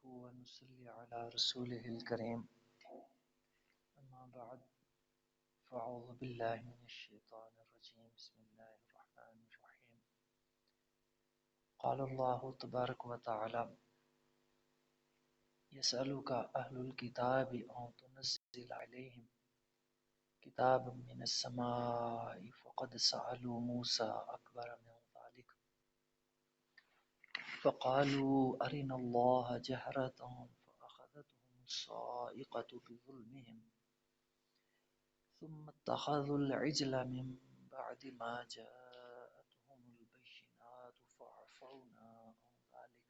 ونصلي على رسوله الكريم أما بعد فأعوذ بالله من الشيطان الرجيم بسم الله الرحمن الرحيم قال الله تبارك وتعالى يسألك أهل الكتاب أن تنزل عليهم كتابا من السماء فقد سألوا موسى أكبر من ذلك فقالوا أرنا الله جهرة فأخذتهم الصاعقة بظلمهم ثم اتخذوا العجل من بعد ما جاءتهم البينات فعفونا عن ذلك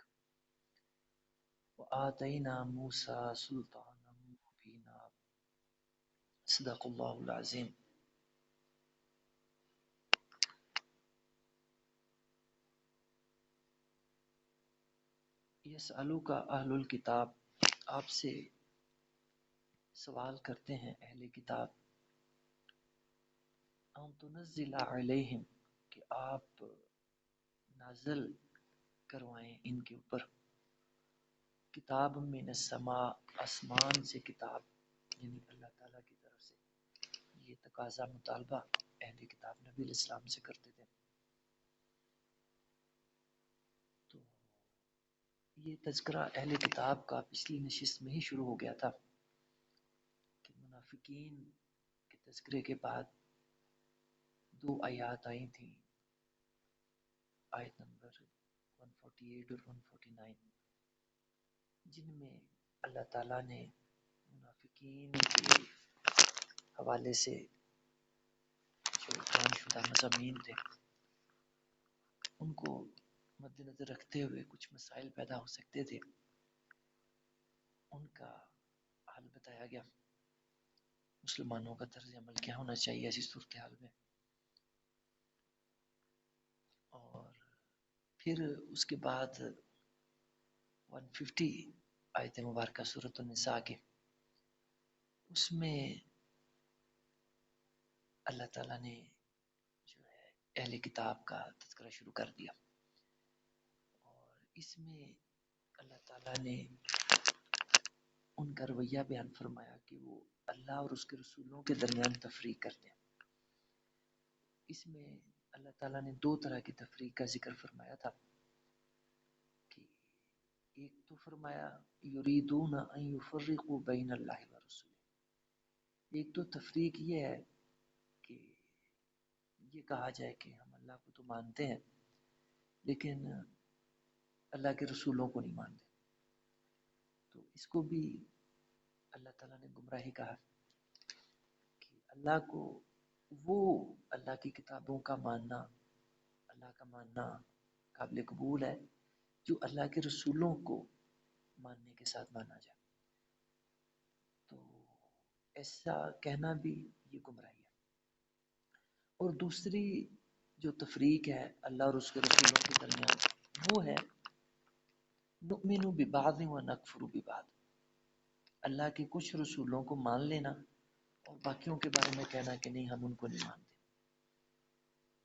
وآتينا موسى سلطانا مبينا صدق الله العظيم. یسألوک اہل الکتاب، آپ سے سوال کرتے ہیں اہل کتاب، ان تنزل علیہم، کہ آپ نازل کروائیں ان کے اوپر، کتاب من السماء، آسمان سے کتاب، یعنی اللہ تعالیٰ کی طرف سے. یہ تقاضا مطالبہ اہل کتاب نبی علیہ السلام سے کرتے تھے. تو یہ تذکرہ اہل کتاب کا پچھلی نشست میں ہی شروع ہو گیا تھا کہ منافقین کے تذکرے کے بعد 2 آیات آئی تھیں، آیت نمبر 148 اور 149، جن میں اللہ تعالیٰ نے منافقین کے حوالے سے جو بیان شدہ مضامین تھے ان کو مد نظر رکھتے ہوئے کچھ مسائل پیدا ہو سکتے تھے، ان کا حل بتایا گیا. مسلمانوں کا طرز عمل کیا ہونا چاہیے ایسی صورتحال میں. اور پھر اس کے بعد 150 آیت مبارکہ سورۃ النساء کے، اس میں اللہ تعالیٰ نے جو ہے اہل کتاب کا تذکرہ شروع کر دیا، اور اس میں اللہ تعالیٰ نے ان کا رویہ بیان فرمایا کہ وہ اللہ اور اس کے رسولوں کے درمیان تفریق کرتے ہیں. اس میں اللہ تعالیٰ نے 2 طرح کی تفریق کا ذکر فرمایا تھا کہ ایک تو فرمایا یریدون ان یفرقوا بین اللہ ورسولہ، ایک تو تفریق یہ ہے کہ یہ کہا جائے کہ ہم اللہ کو تو مانتے ہیں لیکن اللہ کے رسولوں کو نہیں مانتے. تو اس کو بھی اللہ تعالیٰ نے گمراہی کہا کہ اللہ کو، وہ اللہ کی کتابوں کا ماننا، اللہ کا ماننا قابل قبول ہے جو اللہ کے رسولوں کو ماننے کے ساتھ مانا جائے. تو ایسا کہنا بھی یہ گمراہی ہے. اور دوسری جو تفریق ہے اللہ اور اس کے رسولوں کے درمیان، وہ ہے نؤمن ببعض ونکفر ببعض، اللہ کے کچھ رسولوں کو مان لینا اور باقیوں کے بارے میں کہنا کہ نہیں ہم ان کو نہیں مانتے.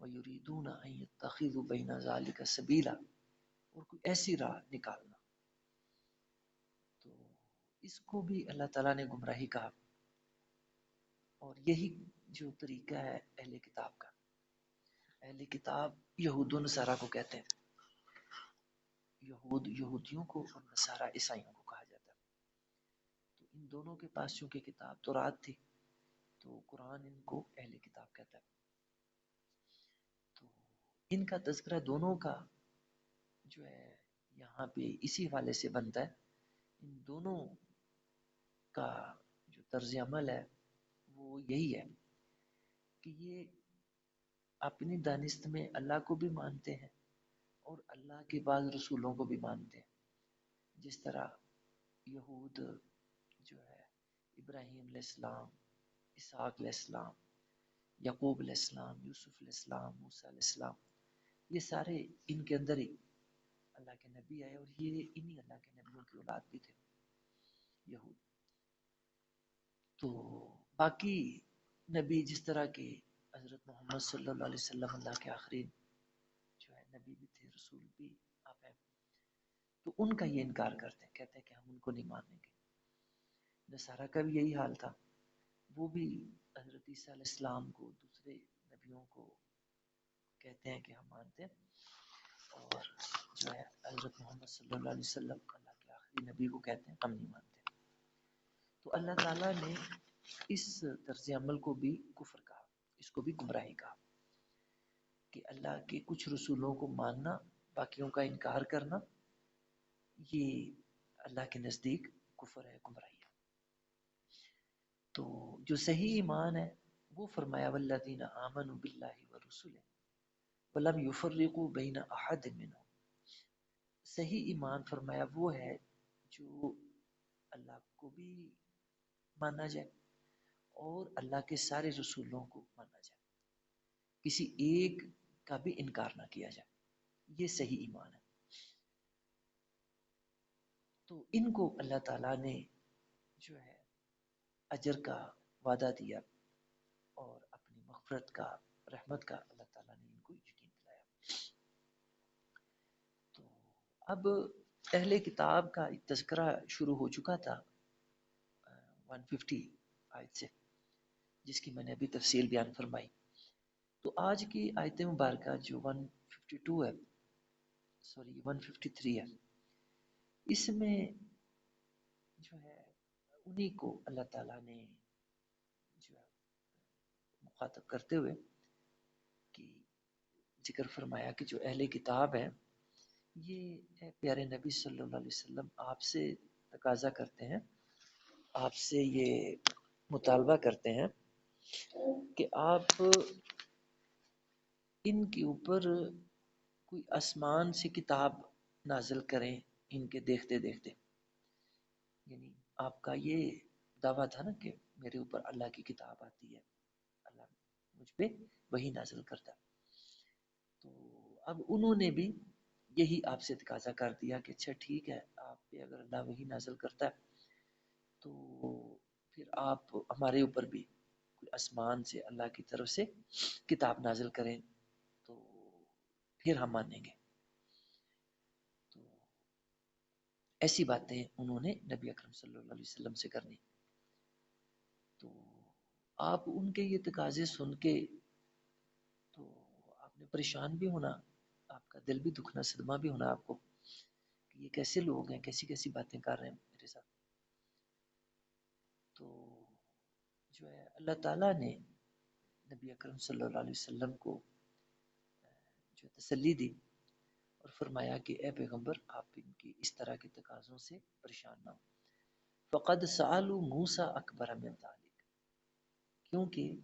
وَيُرِيدُونَ أَن يَتَّخِذُوا بَيْنَ ذَلِكَ سَبِيلًا، اور کوئی ایسی راہ نکالنا. تو اس کو بھی اللہ تعالیٰ نے گمراہی کہا، اور یہی جو طریقہ ہے اہل کتاب کا. اہل کتاب یہود و نصارہ کو کہتے ہیں، یہود یہودیوں کو اور نصارہ عیسائیوں کو کہا جاتا ہے. تو ان دونوں کے پاس چونکہ کتاب تورات تھی تو قرآن ان کو اہل کتاب کہتا ہے. تو ان کا تذکرہ دونوں کا جو ہے یہاں پہ اسی حوالے سے بنتا ہے. ان دونوں کا جو طرز عمل ہے وہ یہی ہے کہ یہ اپنی دانست میں اللہ کو بھی مانتے ہیں اور اللہ کے بعض رسولوں کو بھی مانتے ہیں. جس طرح یہود جو ہے ابراہیم علیہ السلام، اسحاق علیہ السلام، یعقوب علیہ السلام، یوسف علیہ السلام، موسیٰ علیہ السلام، یہ سارے ان کے اندر ہی اللہ کے نبی آئے اور یہ انہی اللہ کے نبیوں کی اولاد بھی تھے یہود. تو باقی نبی جس طرح کہ حضرت محمد صلی اللہ علیہ وسلم اللہ کے آخری جو ہے نبی بھی تھے، رسول بھی آپ ہیں، تو تو ان کا یہ انکار کرتے ہیں، کہتے ہیں کہ ہم ان کو نہیں مانیں گے۔ نصارہ کا بھی یہی حال تھا، وہ بھی حضرت عیسیٰ علیہ السلام کو، دوسرے نبیوں کو کہتے ہیں کہ ہم مانتے ہیں، اور جو ہے حضرت محمد صلی اللہ علیہ وسلم اللہ کے آخری نبی کو کہتے ہیں ہم نہیں مانتے۔ تو اللہ تعالیٰ نے اس طرز عمل کو بھی کفر کہا، اس کو بھی گمراہی کہا، کہ اللہ کے کچھ رسولوں کو ماننا، باقیوں کا انکار کرنا، یہ اللہ کے نزدیک کفر ہے، گمراہی ہے۔ تو جو صحیح ایمان ہے وہ فرمایا والذین آمنوا باللہ ورسلہ ولم یفرقوا بین احد منہم، صحیح ایمان فرمایا وہ ہے جو اللہ کو بھی مانا جائے اور اللہ کے سارے رسولوں کو مانا جائے، کسی ایک کا بھی انکار نہ کیا جائے، یہ صحیح ایمان ہے۔ تو ان کو اللہ تعالیٰ نے جو ہے اجر کا وعدہ دیا اور اپنی مغفرت کا، رحمت کا اللہ تعالیٰ نے ان کو یقین دلایا۔ تو اب اہل کتاب کا ایک تذکرہ شروع ہو چکا تھا 150 آیت سے، جس کی میں نے ابھی تفصیل بیان فرمائی۔ تو آج کی آیت مبارکہ جو 152 ہے، سوری 153 ہے، اس میں جو ہے انہی کو اللہ تعالیٰ نے جو ہے مخاطب کرتے ہوئے کہ ذکر فرمایا کہ جو اہل کتاب ہیں یہ اے پیارے نبی صلی اللہ علیہ وسلم آپ سے تقاضا کرتے ہیں، آپ سے یہ مطالبہ کرتے ہیں کہ آپ ان کے اوپر کوئی آسمان سے کتاب نازل کریں ان کے دیکھتے دیکھتے۔ یعنی آپ کا یہ دعویٰ تھا نا کہ میرے اوپر اللہ کی کتاب آتی ہے، اللہ مجھ پہ وہی نازل کرتا ہے۔ تو اب انہوں نے بھی یہی آپ سے تقاضا کر دیا کہ اچھا ٹھیک ہے، آپ پہ اگر اللہ وہی نازل کرتا ہے تو پھر آپ ہمارے اوپر بھی کوئی آسمان سے اللہ کی طرف سے کتاب نازل کریں تو پھر ہم مانیں گے۔ تو ایسی باتیں انہوں نے نبی اکرم صلی اللہ علیہ وسلم سے کرنی۔ تو آپ ان کے یہ تقاضے سن کے تو آپ نے پریشان بھی ہونا، آپ کا دل بھی دکھنا، صدمہ بھی ہونا آپ کو کہ یہ کیسے لوگ ہیں، کیسی کیسی باتیں کر رہے ہیں میرے ساتھ۔ تو جو ہے اللہ تعالیٰ نے نبی اکرم صلی اللہ علیہ وسلم کو جو تسلی دی اور فرمایا کہ اے پیغمبر آپ ان کی اس طرح کے تقاضوں سے پریشان نہ ہو۔ فقد سألوا موسیٰ اکبر من ذلک، کیونکہ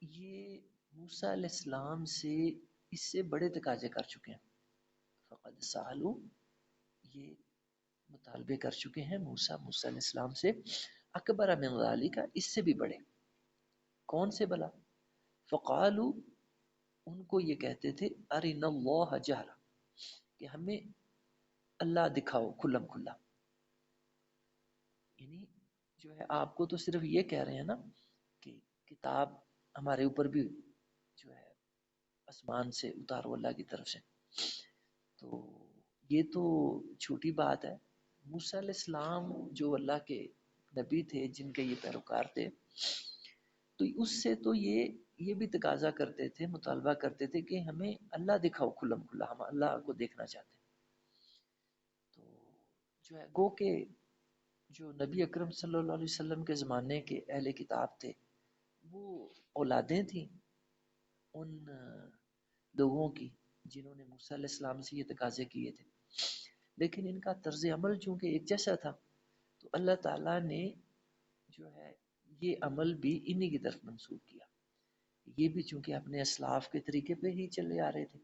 یہ موسیٰ علیہ السلام سے اس سے بڑے تقاضے کر چکے ہیں۔ فقد سألوا، یہ مطالبے کر چکے ہیں موسیٰ علیہ السلام سے، اکبر من ذلک، اس سے بھی بڑے۔ کون سے بلا؟ فقالوا، ان کو یہ کہتے تھے ارنا اللہ جہرا، کہ ہمیں اللہ دکھاؤ کھلم کھلا۔ یعنی جو ہے آپ کو تو صرف یہ کہہ رہے ہیں نا کہ کتاب ہمارے اوپر بھی جو ہے آسمان سے اتارو اللہ کی طرف سے، تو یہ تو چھوٹی بات ہے۔ موسیٰ علیہ السلام جو اللہ کے نبی تھے، جن کے یہ پیروکار تھے، تو اس سے تو یہ بھی تقاضا کرتے تھے، مطالبہ کرتے تھے کہ ہمیں اللہ دکھاؤ کھلم کھلا، ہم اللہ کو دیکھنا چاہتے ہیں۔ تو جو ہے گو کہ جو نبی اکرم صلی اللہ علیہ وسلم کے زمانے کے اہل کتاب تھے وہ اولادیں تھیں ان لوگوں کی جنہوں نے موسیٰ علیہ السلام سے یہ تقاضے کیے تھے، لیکن ان کا طرز عمل چونکہ ایک جیسا تھا تو اللہ تعالیٰ نے جو ہے یہ عمل بھی انہی کی طرف منسوخ کیا۔ یہ بھی چونکہ اپنے اسلاف کے طریقے پہ ہی چلے آ رہے تھے،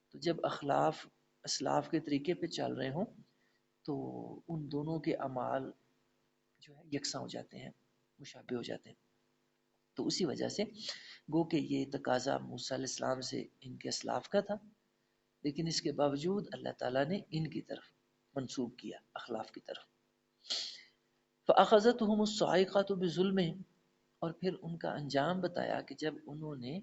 تو جب اسلاف کے طریقے پہ چل رہے ہوں تو ان دونوں کے اعمال جو ہے یکساں ہو جاتے ہیں، مشابہ ہو جاتے ہیں۔ تو اسی وجہ سے گو کہ یہ تقاضا موسیٰ علیہ السلام سے ان کے اسلاف کا تھا، لیکن اس کے باوجود اللہ تعالیٰ نے ان کی طرف منسوخ کیا، اخلاف کی طرف۔ فَأَخَذَتْهُمُ الصَّاعِقَةُ بِظُلْمِهِمْ، اور پھر ان کا انجام بتایا کہ جب انہوں نے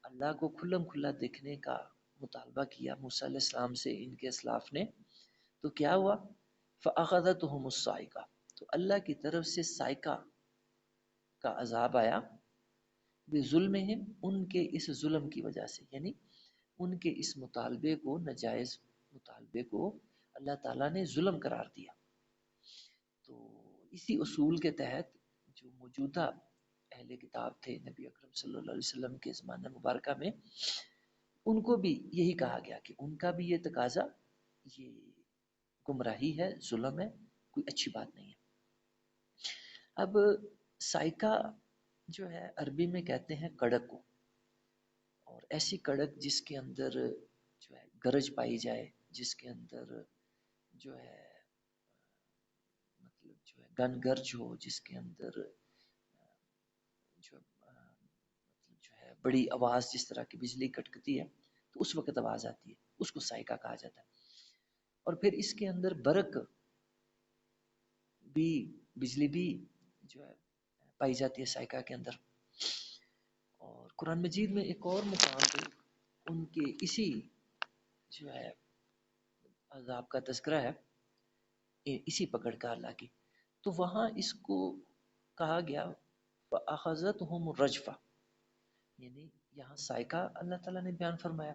اللہ کو کھلم کھلا دیکھنے کا مطالبہ کیا موسیٰ علیہ السلام سے ان کے اسلاف نے، تو کیا ہوا؟ فَأَخَذَتْهُمُ الصَّاعِقَةُ، تو اللہ کی طرف سے صاعقہ کا عذاب آیا، بِظُلْمِهِمْ، ان کے اس ظلم کی وجہ سے، یعنی ان کے اس مطالبے کو، ناجائز مطالبے کو اللہ تعالیٰ نے ظلم قرار دیا۔ تو اسی اصول کے تحت جو موجودہ اہل کتاب تھے نبی اکرم صلی اللہ علیہ وسلم کے زمانہ مبارکہ میں، ان کو بھی یہی کہا گیا کہ ان کا بھی یہ تقاضا، یہ گمراہی ہے، ظلم ہے، کوئی اچھی بات نہیں ہے۔ اب سائکا جو ہے عربی میں کہتے ہیں کڑک کو، اور ایسی کڑک جس کے اندر جو ہے گرج پائی جائے، جس کے اندر جو ہے مطلب جو ہے گن گرج ہو، جس کے اندر جو مطلب جو ہے بڑی آواز، جس طرح کی بجلی کٹکتی ہے تو اس وقت آواز آتی ہے، اس کو سائکا کہا جاتا ہے۔ اور پھر اس کے اندر برق بھی، بجلی بھی جو ہے پائی جاتی ہے سائکا کے اندر۔ اور قرآن مجید میں ایک اور مقام پہ ان کے اسی جو ہے عذاب کا تذکرہ ہے، اسی پکڑ کا اللہ کی، تو وہاں اس کو کہا گیا فَأَخَذَتْهُمُ الرَّجْفَةُ، یعنی یہاں سائکا اللہ تعالیٰ نے بیان فرمایا،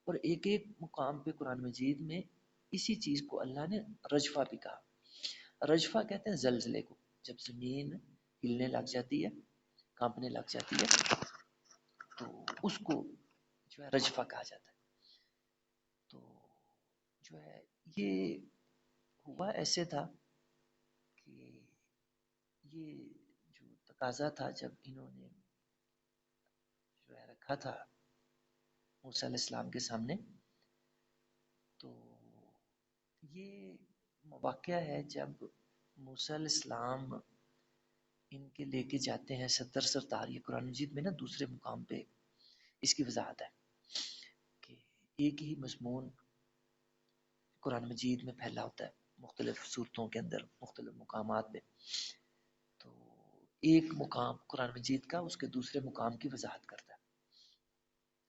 اور ایک ایک مقام پہ قرآن مجید میں اسی چیز کو اللہ نے رجفہ بھی کہا۔ رجفہ کہتے ہیں زلزلے کو، جب زمین ہلنے لگ جاتی ہے، کانپنے لگ جاتی ہے، تو اس کو جو ہے رجفہ کہا جاتا ہے۔ تو جو ہے یہ ہوا ایسے تھا کہ یہ جو تقاضا تھا جب انہوں نے جو ہے رکھا تھا موسیٰ علیہ السلام کے سامنے، تو یہ واقعہ ہے جب موسیٰ علیہ السلام ان کے لے کے جاتے ہیں 70 سردار، یہ قرآن مجید میں نا دوسرے مقام پہ اس کی وضاحت ہے کہ ایک ہی مضمون قرآن مجید میں پھیلا ہوتا ہے مختلف صورتوں کے اندر، مختلف مقامات پہ، تو ایک مقام قرآن مجید کا اس کے دوسرے مقام کی وضاحت کرتا ہے۔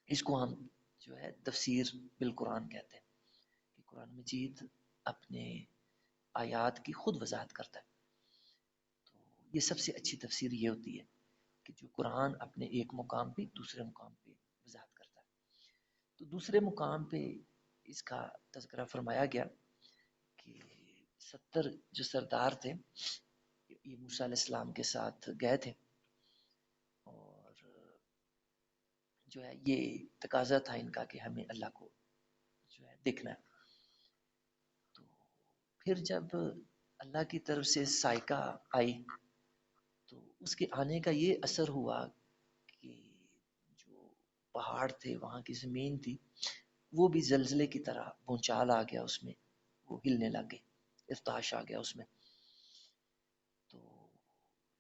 اس کو ہم جو ہے تفسیر بالقرآن کہتے ہیں کہ قرآن مجید اپنے آیات کی خود وضاحت کرتا ہے۔ تو یہ سب سے اچھی تفسیر یہ ہوتی ہے کہ جو قرآن اپنے ایک مقام پہ دوسرے مقام پہ وضاحت کرتا ہے۔ تو دوسرے مقام پہ اس کا تذکرہ فرمایا گیا کہ 70 جو سردار تھے یہ موسیٰ علیہ السلام کے ساتھ گئے تھے، اور جو ہے یہ تقاضا تھا ان کا کہ ہمیں اللہ کو جو ہے دیکھنا ہے۔ تو پھر جب اللہ کی طرف سے سائکہ آئی تو اس کے آنے کا یہ اثر ہوا کہ جو پہاڑ تھے، وہاں کی زمین تھی، وہ بھی زلزلے کی طرح بھونچال آ گیا اس میں، وہ ہلنے لگ گئے، ارتعاش آ گیا اس میں۔ تو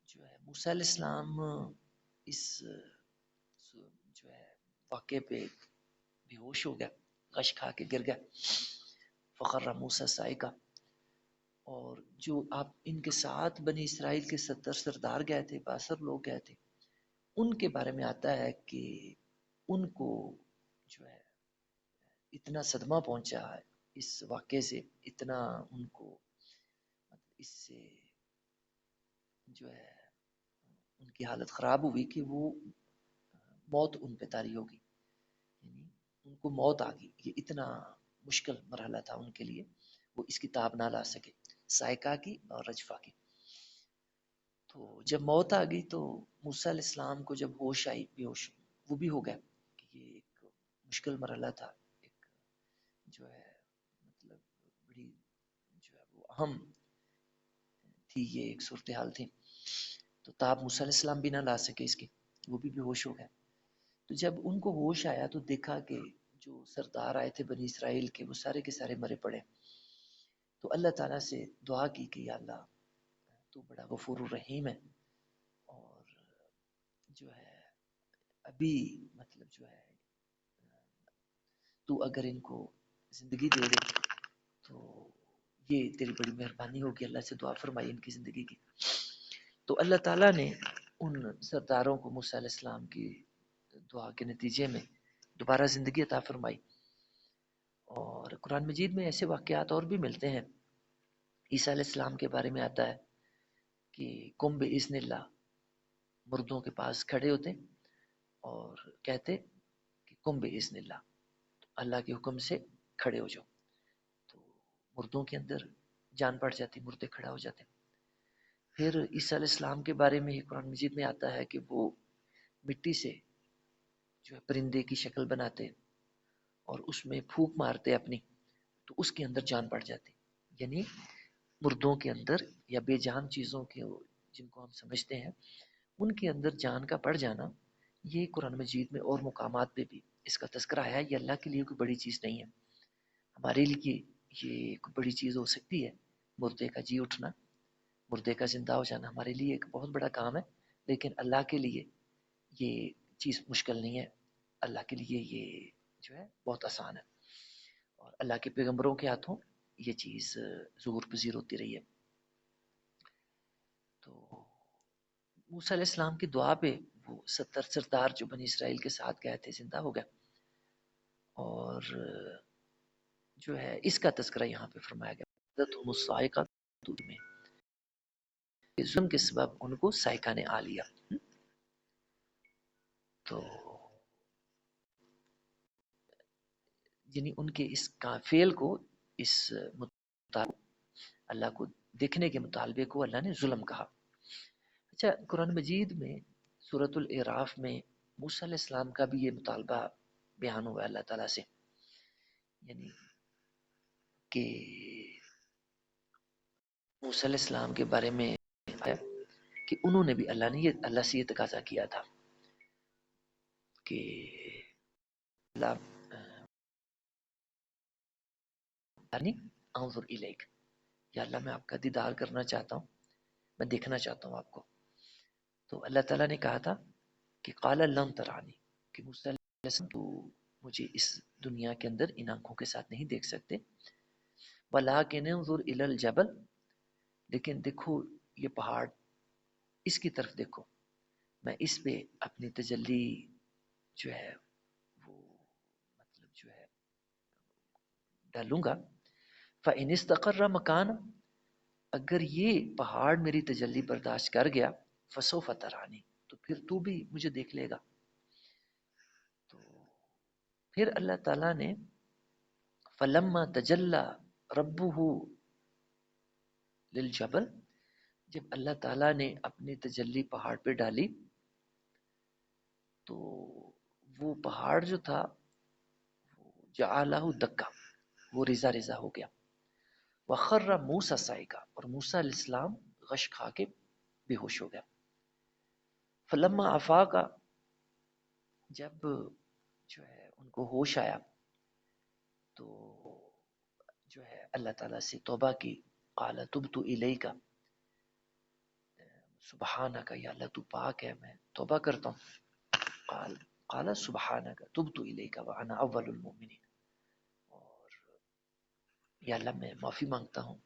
جو ہے موسیٰ علیہ السلام اس جو ہے واقعے پہ بے ہوش ہو گیا، غش کھا کے گر گیا، فخر موسیٰ صاعقہ۔ اور جو آپ ان کے ساتھ بنی اسرائیل کے 70 سردار گئے تھے، 62 لوگ گئے تھے، ان کے بارے میں آتا ہے کہ ان کو جو ہے اتنا صدمہ پہنچا اس واقعے سے، اتنا ان کو اس سے جو ہے ان کی حالت خراب ہوئی کہ وہ موت ان پہ طاری ہوگی، یعنی ان کو موت آ گئی۔ یہ اتنا مشکل مرحلہ تھا ان کے لیے، وہ اس کتاب نہ لا سکے، سائکا کی اور رجفہ کی۔ تو جب موت آ گئی تو موسیٰ علیہ السلام کو جب ہوش آئی، بے ہوش وہ بھی ہو گیا کہ یہ ایک مشکل مرحلہ تھا، ایک جو ہے مطلب بڑی جو ہے وہ اہم تھی، یہ ایک صورتحال تھی۔ تو تاب موسیٰ علیہ السلام بھی نہ لا سکے اس کی، وہ بھی بے ہوش ہو گئے۔ تو جب ان کو ہوش آیا تو دیکھا کہ جو سردار آئے تھے بنی اسرائیل کے، وہ سارے کے سارے مرے پڑے۔ تو اللہ تعالیٰ سے دعا کی کہ یا اللہ تو بڑا غفور الرحیم ہے، اور جو ہے ابھی مطلب جو ہے تو اگر ان کو زندگی دے دے تو یہ تیری بڑی مہربانی ہوگی۔ اللہ سے دعا فرمائی ان کی زندگی کی۔ تو اللہ تعالیٰ نے ان سرداروں کو موسیٰ علیہ السلام کی دعا کے نتیجے میں دوبارہ زندگی عطا فرمائی، اور قرآن مجید میں ایسے واقعات اور بھی ملتے ہیں. عیسیٰ علیہ السلام کے بارے میں آتا ہے کہ قم بإذن اللہ، مردوں کے پاس کھڑے ہوتے اور کہتے کہ قم بإذن اللہ، اللہ کے حکم سے کھڑے ہو جاؤ، تو مردوں کے اندر جان پڑ جاتی، مردے کھڑا ہو جاتے. پھر عیسیٰ علیہ السلام کے بارے میں قرآن مجید میں آتا ہے کہ وہ مٹی سے جو ہے پرندے کی شکل بناتے اور اس میں پھونک مارتے اپنی، تو اس کے اندر جان پڑ جاتی. یعنی مردوں کے اندر یا بے جان چیزوں کے جن کو ہم سمجھتے ہیں ان کے اندر جان کا پڑ جانا، یہ قرآن مجید میں اور مقامات پہ بھی اس کا تذکرہ ہے. یہ اللہ کے لیے کوئی بڑی چیز نہیں ہے، ہمارے لیے یہ کوئی بڑی چیز ہو سکتی ہے. مردے کا جی اٹھنا، مردے کا زندہ ہو جانا ہمارے لیے ایک بہت بڑا کام ہے، لیکن اللہ کے لیے یہ چیز مشکل نہیں ہے. اللہ کے لیے یہ جو ہے بہت آسان ہے، اور اللہ کے پیغمبروں کے ہاتھوں یہ چیز ظہور پذیر ہوتی رہی ہے. تو موسیٰ علیہ السلام کی دعا پہ وہ 70 سردار جو بنی اسرائیل کے ساتھ گئے تھے زندہ ہو گئے. اور جو ہے اس کا تذکرہ یہاں پہ فرمایا گیا الصاعقہ میں، ظلم کے سبب ان کو صاعقہ نے آ لیا. تو یعنی ان کے اس کا فعل کو، اس اللہ کو دیکھنے کے مطالبے کو اللہ نے ظلم کہا. اچھا، قرآن مجید میں سورۃ الاعراف میں موسیٰ علیہ السلام کا بھی یہ مطالبہ بیان ہوا اللہ تعالیٰ سے، یعنی کہ موسیٰ علیہ السلام کے بارے میں آیا کہ انہوں نے بھی اللہ سے یہ تقاضا کیا تھا کہ اللہ انظر الیک، یا اللہ میں آپ کا دیدار کرنا چاہتا ہوں، میں دیکھنا چاہتا ہوں آپ کو. تو اللہ تعالیٰ نے کہا تھا کہ قال لن ترانی، کہ موسیٰ علیہ السلام تو مجھے اس دنیا کے اندر ان آنکھوں کے ساتھ نہیں دیکھ سکتے، ولکن انظر الی الجبل، لیکن دیکھو یہ پہاڑ، اس کی طرف دیکھو، میں اس پہ اپنی تجلی جو ہے وہ مطلب جو ہے ڈالوں گا. فَإِنِ اسْتَقَرَّ مَكَانًا، اگر یہ پہاڑ میری تجلی برداشت کر گیا، فَسَوْفَ تَرَانِی، تو پھر تو بھی مجھے دیکھ لے گا. تو پھر اللہ تعالیٰ نے فَلَمَّا تَجَلَّى رَبُّهُ لِلْجَبَلِ، جب اللہ تعالیٰ نے اپنی تجلی پہاڑ پہ ڈالی تو وہ پہاڑ جو تھا جعلہ دکا، وہ ریزہ ریزہ ہو گیا. وخر موسیٰ صعقا، اور موسیٰ علیہ السلام غش کھا کے بے ہوش ہو گیا. فلما افاق، جب جو ہے ان کو ہوش آیا تو جو ہے اللہ تعالیٰ سے توبہ کی. قال تبت الیک، سبحانک، یا اللہ تو پاک ہے، میں توبہ کرتا ہوں. قال سبحانک تبت الیک وانا اول المؤمنین، اور یا اللہ میں معافی مانگتا ہوں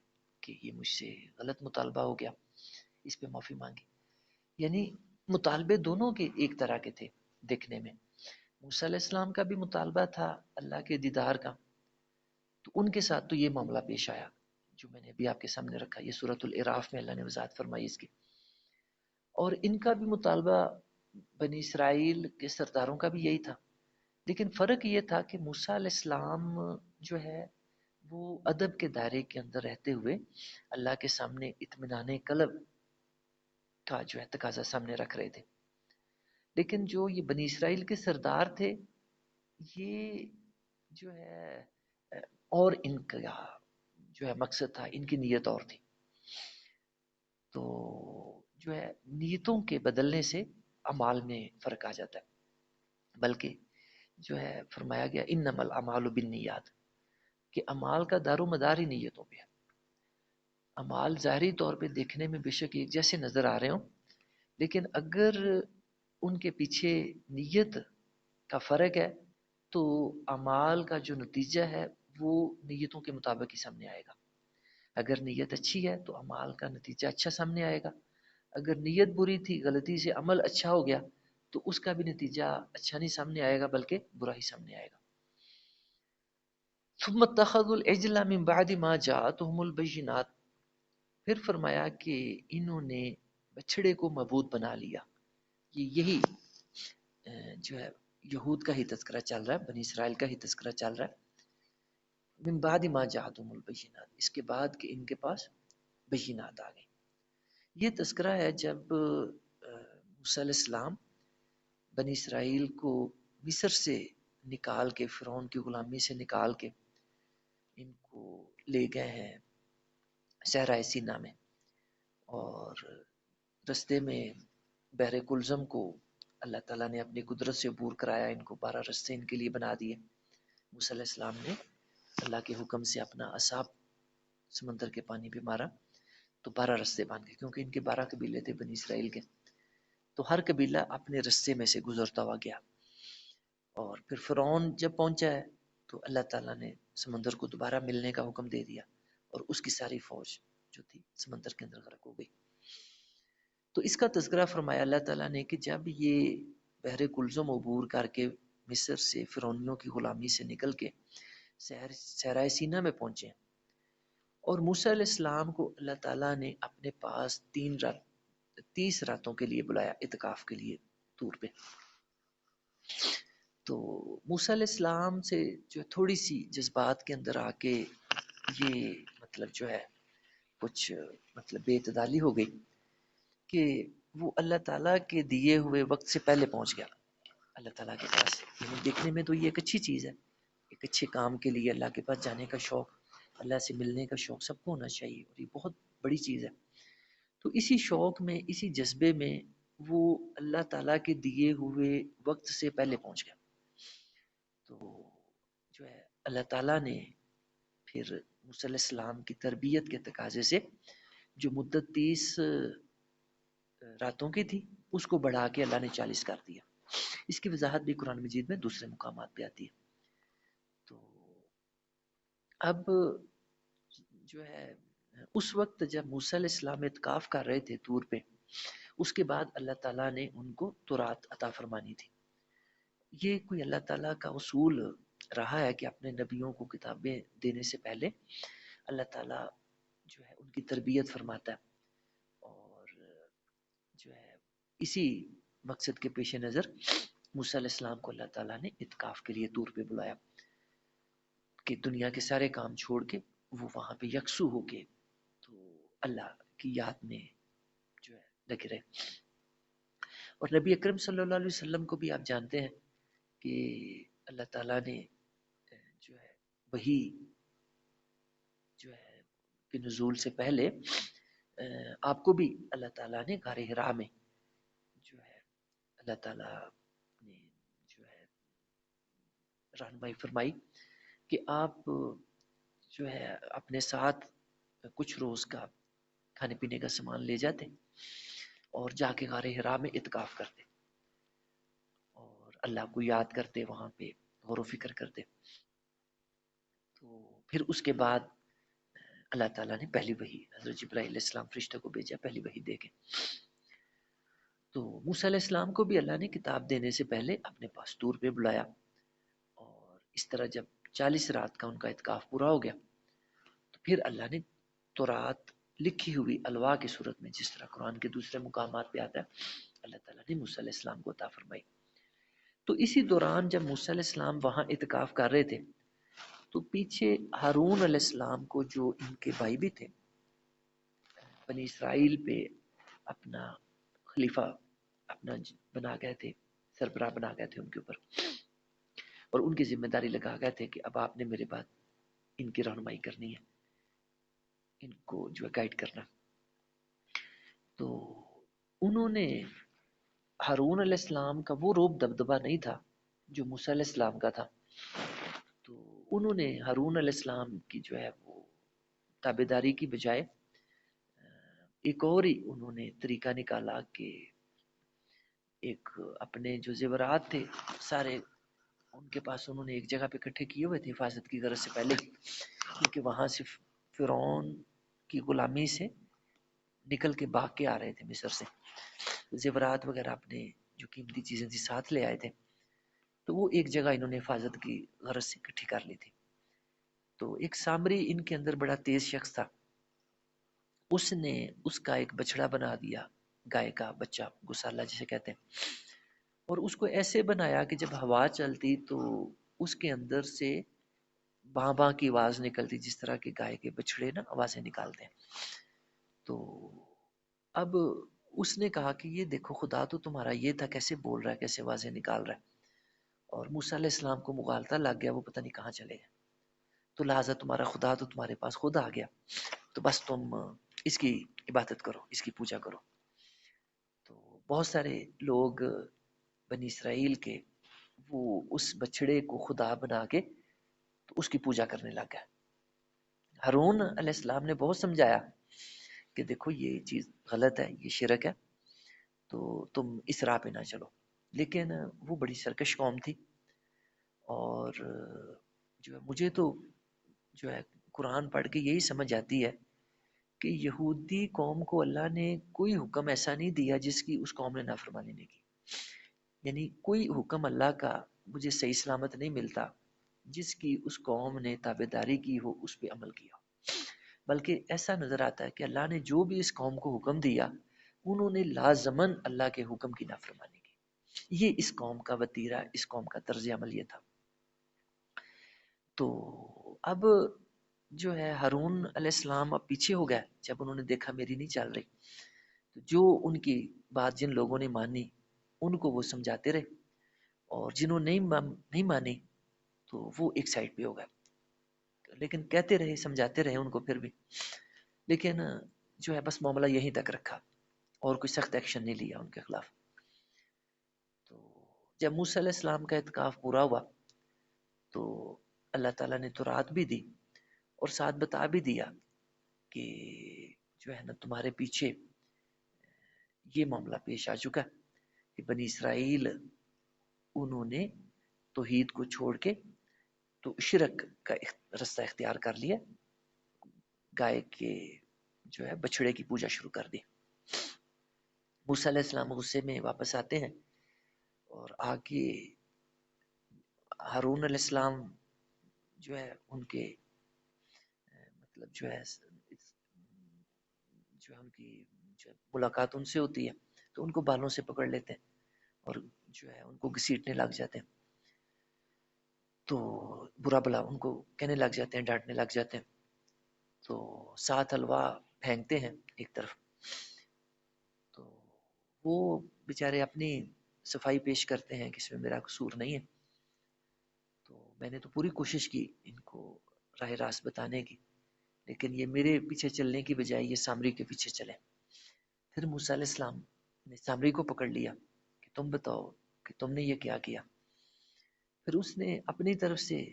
کہ یہ مجھ سے غلط مطالبہ ہو گیا، اس پہ معافی مانگی. یعنی مطالبے دونوں کے ایک طرح کے تھے دیکھنے میں. موسیٰ علیہ السلام کا بھی مطالبہ تھا اللہ کے دیدار کا، تو ان کے ساتھ تو یہ معاملہ پیش آیا جو میں نے ابھی آپ کے سامنے رکھا. یہ سورۃ الاعراف میں اللہ نے وضاحت فرمائی اس کی. اور ان کا بھی مطالبہ بنی اسرائیل کے سرداروں کا بھی یہی تھا، لیکن فرق یہ تھا کہ موسیٰ علیہ السلام جو ہے وہ ادب کے دائرے کے اندر رہتے ہوئے اللہ کے سامنے اطمینان قلب کا جو ہے تقاضا سامنے رکھ رہے تھے. لیکن جو یہ بنی اسرائیل کے سردار تھے، یہ جو ہے اور ان کا جو ہے مقصد تھا، ان کی نیت اور تھی. تو جو ہے نیتوں کے بدلنے سے اعمال میں فرق آ جاتا ہے. بلکہ جو ہے فرمایا گیا انما الاعمال بالنیات، کہ اعمال کا دار و مدار ہی نیتوں پہ ہے. اعمال ظاہری طور پہ دیکھنے میں بے شک ایک جیسے نظر آ رہے ہوں، لیکن اگر ان کے پیچھے نیت کا فرق ہے تو اعمال کا جو نتیجہ ہے وہ نیتوں کے مطابق ہی سامنے آئے گا. اگر نیت اچھی ہے تو اعمال کا نتیجہ اچھا سامنے آئے گا. اگر نیت بری تھی، غلطی سے عمل اچھا ہو گیا، تو اس کا بھی نتیجہ اچھا نہیں سامنے آئے گا بلکہ برا ہی سامنے آئے گا. ثم اتخذوا العجل من بعد ما جاءتهم البينات، پھر فرمایا کہ انہوں نے بچڑے کو معبود بنا لیا. یہی جو ہے یہود کا ہی تذکرہ چل رہا ہے، بنی اسرائیل کا ہی تذکرہ چل رہا ہے. من بعد ما جاءتهم البينات، اس کے بعد کہ ان کے پاس بینات آ گئی. یہ تذکرہ ہے جب موسیٰ علیہ السلام بنی اسرائیل کو مصر سے نکال کے، فرعون کی غلامی سے نکال کے ان کو لے گئے ہیں صحرائے سینا میں، اور رستے میں بحر کلزم کو اللہ تعالیٰ نے اپنی قدرت سے عبور کرایا. ان کو 12 رستے ان کے لیے بنا دیے. موسیٰ علیہ السلام نے اللہ کے حکم سے اپنا عصا سمندر کے پانی پہ مارا تو 12 رستے بن گئے، کیونکہ ان کے 12 قبیلے تھے بنی اسرائیل کے، تو ہر قبیلہ اپنے رستے میں سے گزرتا ہوا گیا. اور پھر فرعون جب پہنچا ہے تو اللہ تعالیٰ نے سمندر کو دوبارہ ملنے کا حکم دے دیا، اور اس کی ساری فوج جو تھی سمندر کے اندر غرق ہو گئی. تو اس کا تذکرہ فرمایا اللہ تعالیٰ نے کہ جب یہ بحر کلزم عبور کر کے مصر سے فرعونیوں کی غلامی سے نکل کے صحرائے سینا میں پہنچے، اور موسیٰ علیہ السلام کو اللہ تعالیٰ نے اپنے پاس 30 راتوں کے لیے بلایا اعتکاف کے لیے طور پہ. تو موسیٰ علیہ السلام سے جو تھوڑی سی جذبات کے اندر آ کے یہ مطلب جو ہے کچھ مطلب بے اعتدالی ہو گئی کہ وہ اللہ تعالیٰ کے دیے ہوئے وقت سے پہلے پہنچ گیا اللہ تعالیٰ کے پاس. یعنی دیکھنے میں تو یہ ایک اچھی چیز ہے، ایک اچھے کام کے لیے اللہ کے پاس جانے کا شوق، اللہ سے ملنے کا شوق سب کو ہونا چاہیے، اور یہ بہت بڑی چیز ہے. تو اسی شوق میں، اسی جذبے میں وہ اللہ تعالیٰ کے دیے ہوئے وقت سے پہلے پہنچ گیا. تو جو ہے اللہ تعالیٰ نے پھر موسیٰ علیہ السلام کی تربیت کے تقاضے سے جو مدت 30 راتوں کی تھی اس کو بڑھا کے اللہ نے 40 کر دیا. اس کی وضاحت بھی قرآن مجید میں دوسرے مقامات پہ آتی ہے. تو اب جو ہے اس وقت جب موسیٰ علیہ السلام اعتکاف کر رہے تھے طور پہ، اس کے بعد اللہ تعالیٰ نے ان کو تورات عطا فرمانی تھی. یہ کوئی اللہ تعالیٰ کا اصول رہا ہے کہ اپنے نبیوں کو کتابیں دینے سے پہلے اللہ تعالیٰ جو ہے ان کی تربیت فرماتا ہے، اور جو ہے اسی مقصد کے پیش نظر موسیٰ علیہ السلام کو اللہ تعالیٰ نے اعتکاف کے لیے طور پہ بلایا کہ دنیا کے سارے کام چھوڑ کے وہ وہاں پہ یکسو ہو کے تو اللہ کی یاد میں جو ہے لگے رہے. اور نبی اکرم صلی اللہ علیہ وسلم کو بھی آپ جانتے ہیں کہ اللہ تعالیٰ نے جو ہے وہی جو ہے کہ نزول سے پہلے آپ کو بھی اللہ تعالیٰ نے غار حرا میں جو ہے اللہ تعالیٰ نے جو ہے رہنمائی فرمائی کہ آپ جو ہے اپنے ساتھ کچھ روز کا کھانے پینے کا سامان لے جاتے اور جا کے غار حرا میں اعتکاف کرتے اور اللہ کو یاد کرتے، وہاں پہ غور و فکر کرتے. تو پھر اس کے بعد اللہ تعالیٰ نے پہلی وحی حضرت جبرائیل علیہ السلام فرشتہ کو بھیجا پہلی وحی دے کے. تو موسیٰ علیہ السلام کو بھی اللہ نے کتاب دینے سے پہلے اپنے پاس طور پہ بلایا، اور اس طرح جب 40 رات کا ان کا اعتکاف پورا ہو گیا تو پھر اللہ نے تورات لکھی ہوئی الواح کی صورت میں، جس طرح قرآن کے دوسرے مقامات پہ آتا ہے، اللہ تعالیٰ نے موسیٰ علیہ السلام کو عطا فرمائی. تو اسی دوران جب موسیٰ علیہ السلام وہاں اعتکاف کر رہے تھے تو پیچھے ہارون علیہ السلام کو جو ان کے بھائی بھی تھے بنی اسرائیل پہ اپنا خلیفہ اپنا بنا گئے تھے، سربراہ بنا گئے تھے ان کے اوپر، اور ان کی ذمہ داری لگا گئے تھے کہ اب آپ نے میرے بعد ان کی رہنمائی کرنی ہے، ان کو جو ہے گائیڈ کرنا. تو انہوں نے ہارون علیہ السلام کا وہ روب دبدبہ نہیں تھا جو موسیٰ علیہ السلام کا تھا. تو انہوں نے ہارون علیہ السلام کی جو ہے وہ تابعداری کی بجائے ایک اور ہی انہوں نے طریقہ نکالا کہ ایک اپنے جو زیورات تھے سارے ان کے پاس انہوں نے ایک جگہ پہ اکٹھے کیے ہوئے تھے حفاظت کی غرض سے پہلے، کیونکہ وہاں سے فرعون کی غلامی سے نکل کے بھاگ کے آ رہے تھے مصر سے، زیورات وغیرہ اپنے جو قیمتی چیزیں تھی ساتھ لے آئے تھے، تو وہ ایک جگہ انہوں نے حفاظت کی غرض سے اکٹھی کر لی تھی. تو ایک سامری ان کے اندر بڑا تیز شخص تھا، اس نے اس کا ایک بچڑا بنا دیا، گائے کا بچہ، گسالہ جسے کہتے ہیں، اور اس کو ایسے بنایا کہ جب ہوا چلتی تو اس کے اندر سے باں باں کی آواز نکلتی، جس طرح کے گائے کے بچڑے نا آوازیں نکالتے ہیں۔ تو اب اس نے کہا کہ یہ دیکھو خدا تو تمہارا یہ تھا، کیسے بول رہا ہے، کیسے آوازیں نکال رہا ہے۔ اور موسیٰ علیہ السلام کو مغالطہ لگ گیا، وہ پتہ نہیں کہاں چلے گئے، تو لہٰذا تمہارا خدا تو تمہارے پاس خود آ گیا، تو بس تم اس کی عبادت کرو، اس کی پوجا کرو۔ تو بہت سارے لوگ بنی اسرائیل کے وہ اس بچڑے کو خدا بنا کے تو اس کی پوجا کرنے لگ گئے۔ ہارون علیہ السلام نے بہت سمجھایا کہ دیکھو یہ چیز غلط ہے، یہ شرک ہے، تو تم اس راہ پہ نہ چلو، لیکن وہ بڑی سرکش قوم تھی، اور جو ہے مجھے تو جو ہے قرآن پڑھ کے یہی سمجھ آتی ہے کہ یہودی قوم کو اللہ نے کوئی حکم ایسا نہیں دیا جس کی اس قوم نے نافرمانی نہیں کی، یعنی کوئی حکم اللہ کا مجھے صحیح سلامت نہیں ملتا جس کی اس قوم نے تابعداری کی ہو، اس پہ عمل کیا، بلکہ ایسا نظر آتا ہے کہ اللہ نے جو بھی اس قوم کو حکم دیا انہوں نے لازماً اللہ کے حکم کی نافرمانی کی۔ یہ اس قوم کا وتیرہ، اس قوم کا طرز عمل یہ تھا۔ تو اب جو ہے ہارون علیہ السلام اب پیچھے ہو گئے، جب انہوں نے دیکھا میری نہیں چل رہی، تو جو ان کی بات جن لوگوں نے مانی ان کو وہ سمجھاتے رہے، اور جنہوں نے نہیں مانی تو وہ ایک سائڈ پہ ہو گئے، لیکن کہتے رہے، سمجھاتے رہے ان کو پھر بھی، لیکن جو ہے بس معاملہ یہیں تک رکھا اور کوئی سخت ایکشن نہیں لیا ان کے خلاف۔ تو جب موسیٰ علیہ السلام کا اعتکاف پورا ہوا تو اللہ تعالیٰ نے تو رات بھی دی اور ساتھ بتا بھی دیا کہ جو ہے نا تمہارے پیچھے یہ معاملہ پیش آ چکا کہ بنی اسرائیل انہوں نے توحید کو چھوڑ کے تو شرک کا رستہ اختیار کر لیا، گائے کے جو ہے بچڑے کی پوجا شروع کر دی۔ موسیٰ علیہ السلام غصے میں واپس آتے ہیں اور آگے ہارون علیہ السلام جو ہے ان کے مطلب جو ہے ان کی جو ملاقات ان سے ہوتی ہے تو ان کو بالوں سے پکڑ لیتے ہیں اور جو ہے ان کو گھسیٹنے لگ جاتے ہیں، تو برا بلا ان کو کہنے لگ جاتے ہیں، ڈانٹنے لگ جاتے ہیں، تو 7 حلوہ پھینکتے ہیں ایک طرف، تو وہ بیچارے اپنی صفائی پیش کرتے ہیں کہ اس میں میرا قصور نہیں ہے، تو میں نے تو پوری کوشش کی ان کو راہ راست بتانے کی، لیکن یہ میرے پیچھے چلنے کی بجائے یہ سامری کے پیچھے چلے۔ پھر موسیٰ علیہ السلام نے سامری کو پکڑ لیا کہ تم بتاؤ کہ تم نے یہ کیا کیا۔ پھر اس نے اپنی طرف سے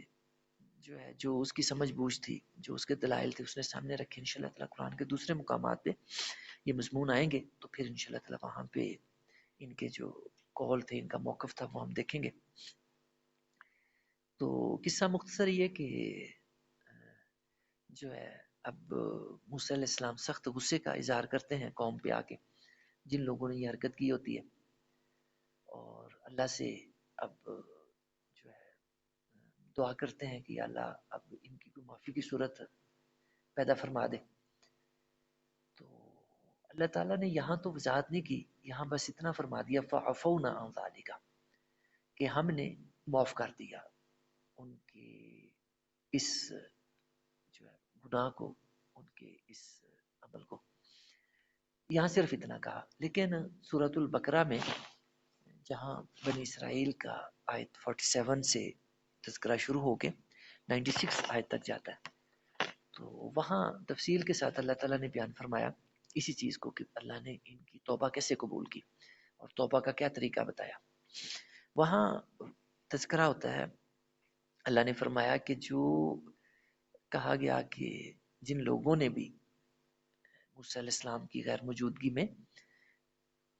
جو ہے جو اس کی سمجھ بوجھ تھی، جو اس کے دلائل تھے، اس نے سامنے رکھے۔ انشاءاللہ تعالیٰ قرآن کے دوسرے مقامات پہ یہ مضمون آئیں گے تو پھر انشاءاللہ تعالیٰ وہاں پہ ان کے جو قول تھے، ان کا موقف تھا، وہ ہم دیکھیں گے۔ تو قصہ مختصر یہ کہ جو ہے اب موسیٰ علیہ السلام سخت غصے کا اظہار کرتے ہیں قوم پہ آ کے جن لوگوں نے یہ حرکت کی ہوتی ہے، اور اللہ سے اب جو ہے دعا کرتے ہیں کہ یا اللہ اب ان کی کوئی معافی کی صورت پیدا فرما دے۔ تو اللہ تعالیٰ نے یہاں تو وضاحت نہیں کی، یہاں بس اتنا فرما دیا فَعَفَوْنَا عَنْ ذَلِكَ، کہ ہم نے معاف کر دیا ان کے اس جو ہے گناہ کو، ان کے اس عمل کو۔ یہاں صرف اتنا کہا، لیکن سورۃ البقرہ میں جہاں بنی اسرائیل کا آیت 47 سے تذکرہ شروع ہو کے 96 آیت تک جاتا ہے، تو وہاں تفصیل کے ساتھ اللہ تعالیٰ نے بیان فرمایا اسی چیز کو کہ اللہ نے ان کی توبہ کیسے قبول کی اور توبہ کا کیا طریقہ بتایا۔ وہاں تذکرہ ہوتا ہے، اللہ نے فرمایا کہ جو کہا گیا کہ جن لوگوں نے بھی موسیٰ علیہ السلام کی غیر موجودگی میں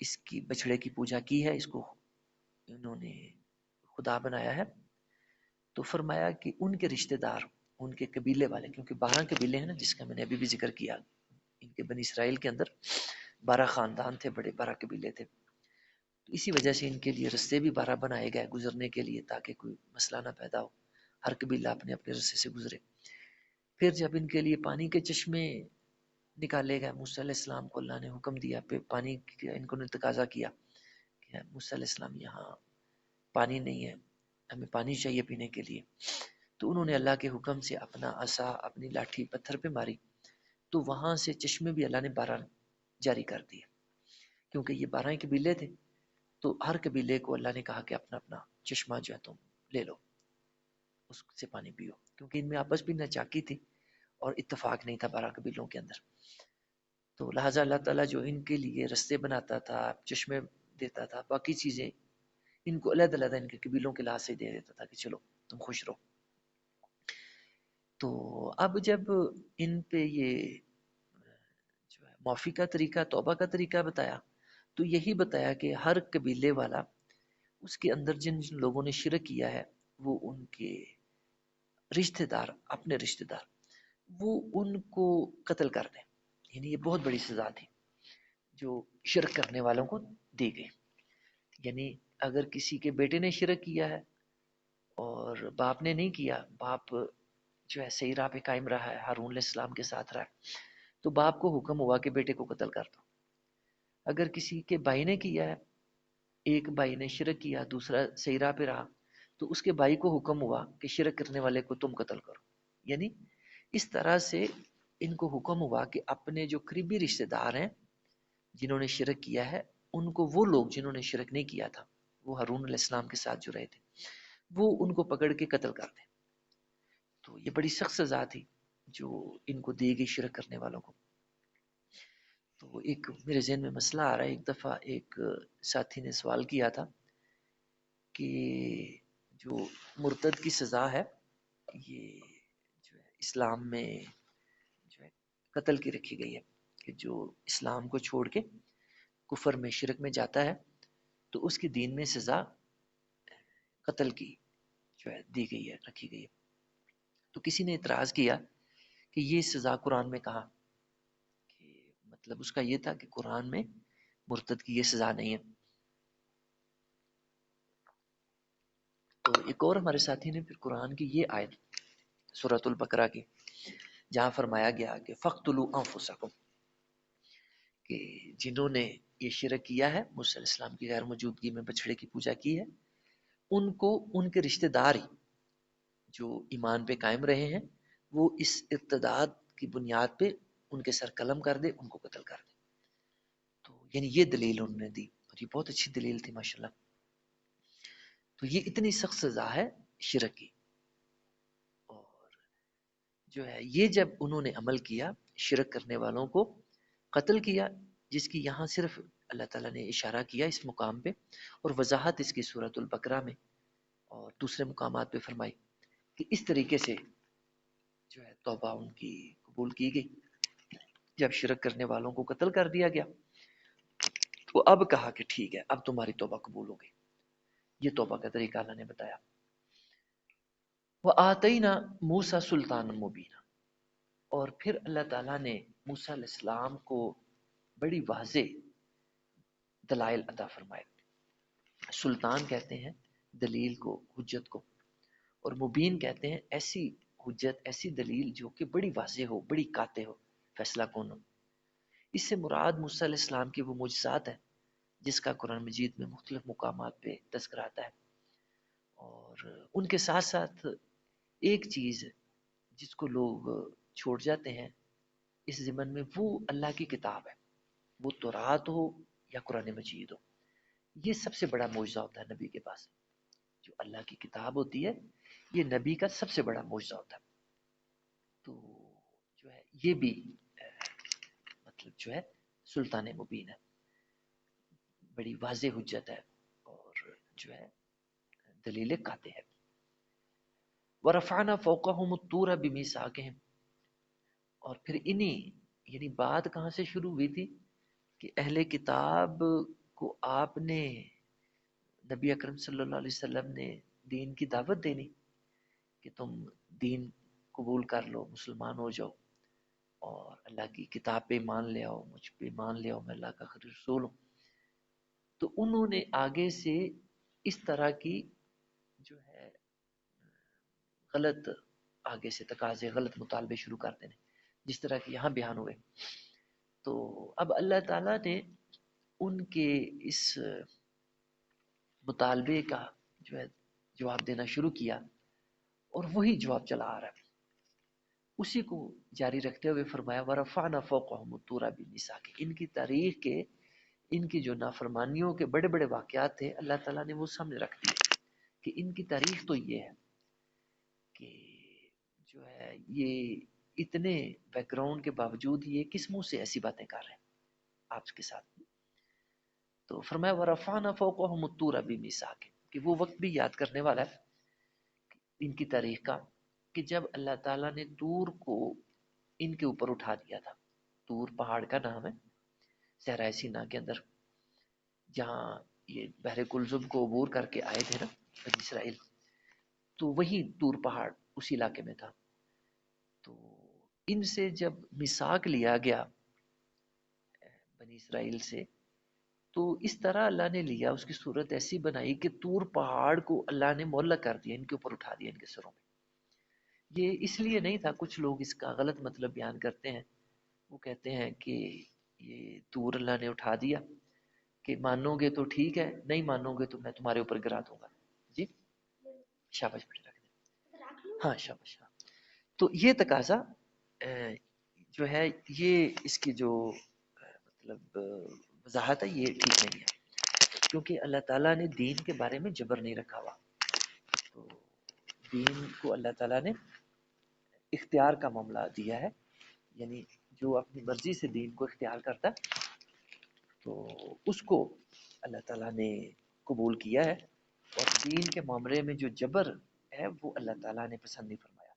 اس کی بچڑے کی پوجا کی ہے، اس کو انہوں نے خدا بنایا ہے، تو فرمایا کہ ان کے رشتہ دار، ان کے قبیلے والے، کیونکہ 12 قبیلے ہیں نا جس کا میں نے ابھی بھی ذکر کیا، ان کے بنی اسرائیل کے اندر 12 خاندان تھے، بڑے 12 قبیلے تھے، تو اسی وجہ سے ان کے لیے رستے بھی 12 بنائے گئے گزرنے کے لیے، تاکہ کوئی مسئلہ نہ پیدا ہو، ہر قبیلہ اپنے اپنے رستے سے گزرے۔ پھر جب ان کے لیے پانی کے چشمے نکالے گئے، موسیٰ علیہ السلام کو اللہ نے حکم دیا، پھر پانی ان کو نے تقاضا کیا کہ موسیٰ علیہ السلام یہاں پانی نہیں ہے، ہمیں پانی چاہیے پینے کے لیے. تو انہوں نے اللہ کے حکم سے اپنا عصا، اپنی لاٹھی پتھر پہ ماری، تو وہاں سے چشمے بھی اللہ نے 12 جاری کر دیے. کیونکہ یہ 12 قبیلے تھے تو ہر قبیلے کو اللہ نے کہا کہ اپنا اپنا چشمہ جو ہے تم لے لو، اس سے پانی پیو، کیونکہ ان میں آپس بھی ناچاکی تھی اور اتفاق نہیں تھا 12 قبیلوں کے اندر. تو لہٰذا اللہ تعالیٰ جو ان کے لیے رستے بناتا تھا، چشمے دیتا تھا، باقی چیزیں ان کو علیحدہ علیحدہ ان کے قبیلوں کے لحاظ سے دے دیتا تھا کہ چلو تم خوش رہو. تو اب جب ان پہ یہ جو ہے معافی کا طریقہ، توبہ کا طریقہ بتایا، تو یہی بتایا کہ ہر قبیلے والا اس کے اندر جن جن لوگوں نے شرک کیا ہے وہ ان کے رشتہ دار، اپنے رشتہ دار، وہ ان کو قتل کر دیں. یعنی یہ بہت بڑی سزا تھی جو شرک کرنے والوں کو دی گئی. یعنی اگر کسی کے بیٹے نے شرک کیا ہے اور باپ نے نہیں کیا، باپ جو ہے صحیح راہ پہ قائم رہا ہے، ہارون علیہ السلام کے ساتھ رہا ہے، تو باپ کو حکم ہوا کہ بیٹے کو قتل کر دو. اگر کسی کے بھائی نے کیا ہے، ایک بھائی نے شرک کیا، دوسرا صحیح راہ پہ رہا، تو اس کے بھائی کو حکم ہوا کہ شرک کرنے والے کو تم قتل کرو. یعنی اس طرح سے ان کو حکم ہوا کہ اپنے جو قریبی رشتہ دار ہیں جنہوں نے شرک کیا ہے، ان کو، وہ لوگ جنہوں نے شرک نہیں کیا تھا، وہ ہارون علیہ السلام کے ساتھ جو رہے تھے، وہ ان کو پکڑ کے قتل کر دیں. تو یہ بڑی سخت سزا تھی جو ان کو دی گئی شرک کرنے والوں کو. تو ایک میرے ذہن میں مسئلہ آ رہا ہے، ایک دفعہ ایک ساتھی نے سوال کیا تھا کہ جو مرتد کی سزا ہے یہ جو ہے اسلام میں جو ہے قتل کی رکھی گئی ہے، کہ جو اسلام کو چھوڑ کے کفر میں، شرک میں جاتا ہے تو اس کی دین میں سزا قتل کی جو ہے دی گئی ہے، رکھی گئی ہے. تو کسی نے اعتراض کیا کہ یہ سزا قرآن میں کہاں، کہ مطلب اس کا یہ تھا کہ قرآن میں مرتد کی یہ سزا نہیں ہے. تو ایک اور ہمارے ساتھی نے پھر قرآن کی یہ آیت سورۃ البقرہ کی، جہاں فرمایا گیا کہ فَاقْتُلُوا أَنفُسَكُمْ، کہ جنہوں نے یہ شرک کیا ہے، موسیٰ علیہ السلام کی غیر موجودگی میں بچڑے کی پوجا کی ہے، ان کو ان کے رشتہ دار ہی جو ایمان پہ قائم رہے ہیں وہ اس ارتداد کی بنیاد پہ ان کے سر قلم کر دے، ان کو قتل کر دے. تو یعنی یہ دلیل انہوں نے دی اور یہ بہت اچھی دلیل تھی ماشاءاللہ. تو یہ اتنی سخت سزا ہے شرک کی. اور جو ہے یہ جب انہوں نے عمل کیا، شرک کرنے والوں کو قتل کیا، جس کی یہاں صرف اللہ تعالیٰ نے اشارہ کیا اس مقام پہ، اور وضاحت اس کی سورۃ البقرہ میں اور دوسرے مقامات پہ فرمائی کہ اس طریقے سے جو ہے توبہ ان کی قبول کی گئی. جب شرک کرنے والوں کو قتل کر دیا گیا تو اب کہا کہ ٹھیک ہے، اب تمہاری توبہ قبول ہو گئی. یہ توبہ کا طریقہ اللہ نے بتایا. وَآتَيْنَا مُوسَى سُلْطَانًا مُبِينًا، اور پھر اللہ تعالیٰ نے موسیٰ علیہ السلام کو بڑی واضح دلائل عطا فرمائے. سلطان کہتے ہیں دلیل کو، حجت کو، اور مبین کہتے ہیں ایسی حجت، ایسی دلیل جو کہ بڑی واضح ہو، بڑی قاطع ہو، فیصلہ کن ہو. اس سے مراد موسیٰ علیہ السلام کی وہ معجزات ہے جس کا قرآن مجید میں مختلف مقامات پہ تذکرہ آتا ہے. اور ان کے ساتھ ساتھ ایک چیز جس کو لوگ چھوڑ جاتے ہیں اس ضمن میں، وہ اللہ کی کتاب ہے، وہ تورات ہو یا قرآن مجید ہو. یہ سب سے بڑا معجزہ ہوتا ہے نبی کے پاس. جو اللہ کی کتاب ہوتی ہے یہ نبی کا سب سے بڑا معجزہ ہوتا ہے. تو جو ہے یہ بھی مطلب جو ہے سلطان مبین ہے، بڑی واضح حجت ہے اور جو ہے دلیل قاطع ہے. وَرَفَعْنَا فَوْقَهُمُ الطُّورَ بِمِيثَاقِهِمْ، اور پھر انہی یعنی بات کہاں سے شروع ہوئی تھی کہ اہل کتاب کو آپ نے، نبی اکرم صلی اللہ علیہ وسلم نے دین کی دعوت دینی کہ تم دین قبول کر لو، مسلمان ہو جاؤ اور اللہ کی کتاب پہ مان لے آؤ، مجھ پہ مان لے آؤ، میں اللہ کا خیر رسول ہوں. تو انہوں نے آگے سے اس طرح کی جو ہے غلط آگے سے تقاضے غلط مطالبے شروع کر دینے، جس طرح کہ یہاں بیان ہوئے. تو اب اللہ تعالیٰ نے ان کے اس مطالبے کا جو ہے جواب دینا شروع کیا، اور وہی جواب چلا آ رہا ہے. اسی کو جاری رکھتے ہوئے فرمایا وَرَفَعْنَا فَوْقَهُمُ الطُّورَ بِمِيثَاقِهِمْ. ان کی تاریخ کے ان کی جو نافرمانیوں کے بڑے بڑے واقعات تھے اللہ تعالیٰ نے وہ سامنے رکھ دیے کہ ان کی تاریخ تو یہ ہے کہ جو ہے یہ اتنے بیک گراؤنڈ کے باوجود یہ کس منہ سے ایسی باتیں کر رہے ہیں آپ کے ساتھ. تو فرمایا وَرَفَعْنَا فَوْقَهُمُ الطُّورَ بِمِيثَاقِهِمْ کہ وہ وقت بھی یاد کرنے والا ہے ان کی تاریخ کا کہ جب اللہ تعالیٰ نے طور کو ان کے اوپر اٹھا دیا تھا. طور پہاڑ کا نام ہے صحرائے سینا کے اندر، جہاں یہ بحر کلزم کو عبور کر کے آئے تھے نا بنی اسرائیل، تو وہی طور پہاڑ اسی علاقے میں تھا. تو ان سے جب میثاق لیا گیا بنی اسرائیل سے، تو اس طرح اللہ نے لیا، اس کی صورت ایسی بنائی کہ طور پہاڑ کو اللہ نے معلق کر دیا، ان کے اوپر اٹھا دیا ان کے سروں میں. یہ اس لیے نہیں تھا، کچھ لوگ اس کا غلط مطلب بیان کرتے ہیں. وہ کہتے ہیں کہ یہ طور اللہ نے اٹھا دیا کہ مانو گے تو ٹھیک ہے، نہیں مانو گے تو میں تمہارے اوپر گرا دوں گا. جی شاباش بیٹے رکھ دیں. ہاں شاباش. ہاں تو یہ تقاضا جو ہے یہ اس کی جو مطلب وضاحت ہے یہ ٹھیک نہیں ہے، کیونکہ اللہ تعالیٰ نے دین کے بارے میں جبر نہیں رکھا ہوا. تو دین کو اللہ تعالیٰ نے اختیار کا معاملہ دیا ہے، یعنی جو اپنی مرضی سے دین کو اختیار کرتا تو اس کو اللہ تعالیٰ نے قبول کیا ہے، اور دین کے معاملے میں جو جبر ہے وہ اللہ تعالیٰ نے پسند نہیں فرمایا.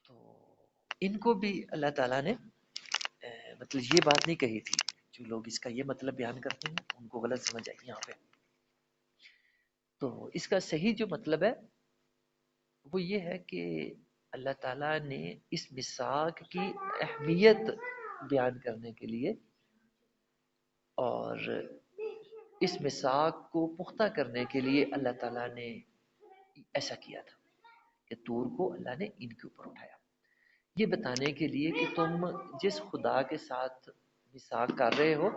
تو ان کو بھی اللہ تعالیٰ نے مطلب یہ بات نہیں کہی تھی. جو لوگ اس کا یہ مطلب بیان کرتے ہیں ان کو غلط سمجھ آئی یہاں پہ. تو اس کا صحیح جو مطلب ہے وہ یہ ہے کہ اللہ تعالیٰ نے اس میثاق کی اہمیت بیان کرنے کے لیے اور اس میثاق کو پختہ کرنے کے لیے اللہ تعالیٰ نے ایسا کیا تھا کہ طور کو اللہ نے ان کے اوپر اٹھایا، یہ بتانے کے لیے کہ تم جس خدا کے ساتھ میثاق کر رہے ہو،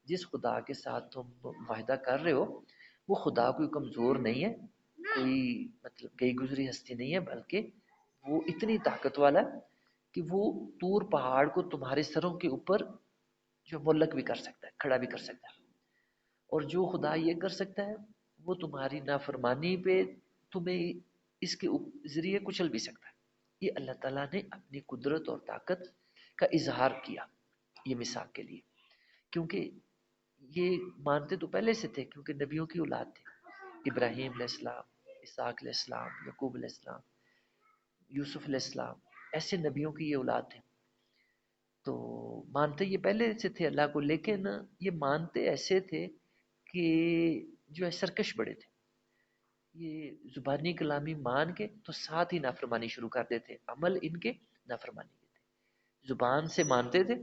جس خدا کے ساتھ تم معاہدہ کر رہے ہو، وہ خدا کوئی کمزور نہیں ہے، کوئی مطلب گئی گزری ہستی نہیں ہے، بلکہ وہ اتنی طاقت والا ہے کہ وہ طور پہاڑ کو تمہارے سروں کے اوپر جو ملک بھی کر سکتا ہے، کھڑا بھی کر سکتا ہے. اور جو خدا یہ کر سکتا ہے وہ تمہاری نافرمانی پہ تمہیں اس کے ذریعے کچل بھی سکتا ہے. یہ اللہ تعالیٰ نے اپنی قدرت اور طاقت کا اظہار کیا یہ میثاق کے لیے، کیونکہ یہ مانتے تو پہلے سے تھے، کیونکہ نبیوں کی اولاد تھے. ابراہیم علیہ السلام، اسحاق علیہ السلام، یعقوب علیہ السلام، یوسف علیہ السلام، ایسے نبیوں کی یہ اولاد تھے. تو مانتے یہ پہلے سے تھے اللہ کو، لیکن یہ مانتے ایسے تھے کہ جو ہے سرکش بڑے تھے. یہ زبانی کلامی مان کے تو ساتھ ہی نافرمانی شروع کر دیتے، عمل ان کے نافرمانی کے تھے. زبان سے مانتے تھے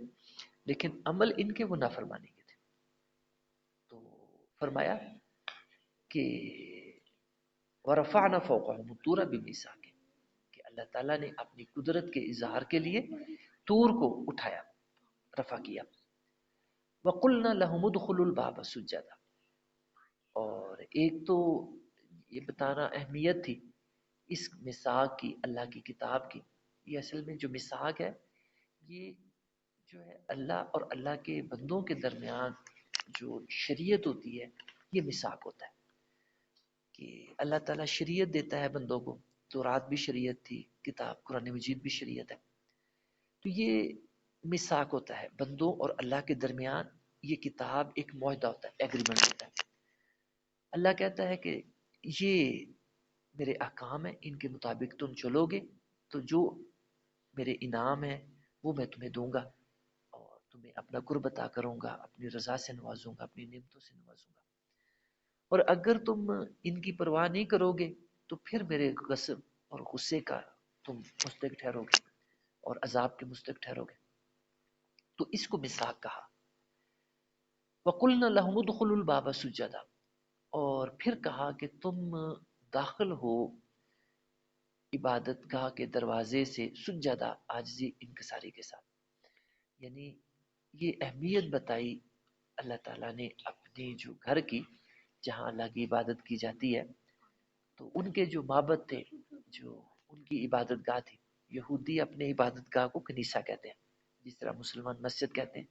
لیکن عمل ان کے وہ نافرمانی کے تھے. تو فرمایا کہ وَرَفَعْنَا فَوْقَهُمُ الطُّورَ بِمِيثَاقِهِمْ کہ اللہ تعالیٰ نے اپنی قدرت کے اظہار کے لیے طور کو اٹھایا، رفع کیا. وَقُلْنَا لَهُمُ ادْخُلُوا الْبَابَ سُجَّدًا. اور ایک تو یہ بتانا اہمیت تھی اس میثاق کی، اللہ کی کتاب کی. یہ اصل میں جو میثاق ہے یہ جو ہے اللہ اور اللہ کے بندوں کے درمیان جو شریعت ہوتی ہے یہ میثاق ہوتا ہے کہ اللہ تعالیٰ شریعت دیتا ہے بندوں کو. تورات بھی شریعت تھی، کتاب قرآن مجید بھی شریعت ہے. تو یہ میثاق ہوتا ہے بندوں اور اللہ کے درمیان. یہ کتاب ایک معاہدہ ہوتا ہے، ایگریمنٹ ہوتا ہے. اللہ کہتا ہے کہ یہ میرے احکام ہیں، ان کے مطابق تم چلو گے تو جو میرے انعام ہیں وہ میں تمہیں دوں گا، اور تمہیں اپنا قرب عطا کروں گا، اپنی رضا سے نوازوں گا، اپنی نعمتوں سے نوازوں گا. اور اگر تم ان کی پرواہ نہیں کرو گے تو پھر میرے غضب اور غصے کا تم مستحق ٹھہرو گے اور عذاب کے مستحق ٹھہرو گے. تو اس کو میثاق کہا. وَقُلْنَا لَهُمُ ادْخُلُوا الْبَابَ سُجَّدًا. اور پھر کہا کہ تم داخل ہو عبادت گاہ کے دروازے سے سجدہ عاجزی انکساری کے ساتھ. یعنی یہ اہمیت بتائی اللہ تعالیٰ نے اپنے جو گھر کی، جہاں اللہ کی عبادت کی جاتی ہے. تو ان کے جو معبد تھے، جو ان کی عبادت گاہ تھی، یہودی اپنے عبادت گاہ کو کنیسہ کہتے ہیں، جس طرح مسلمان مسجد کہتے ہیں.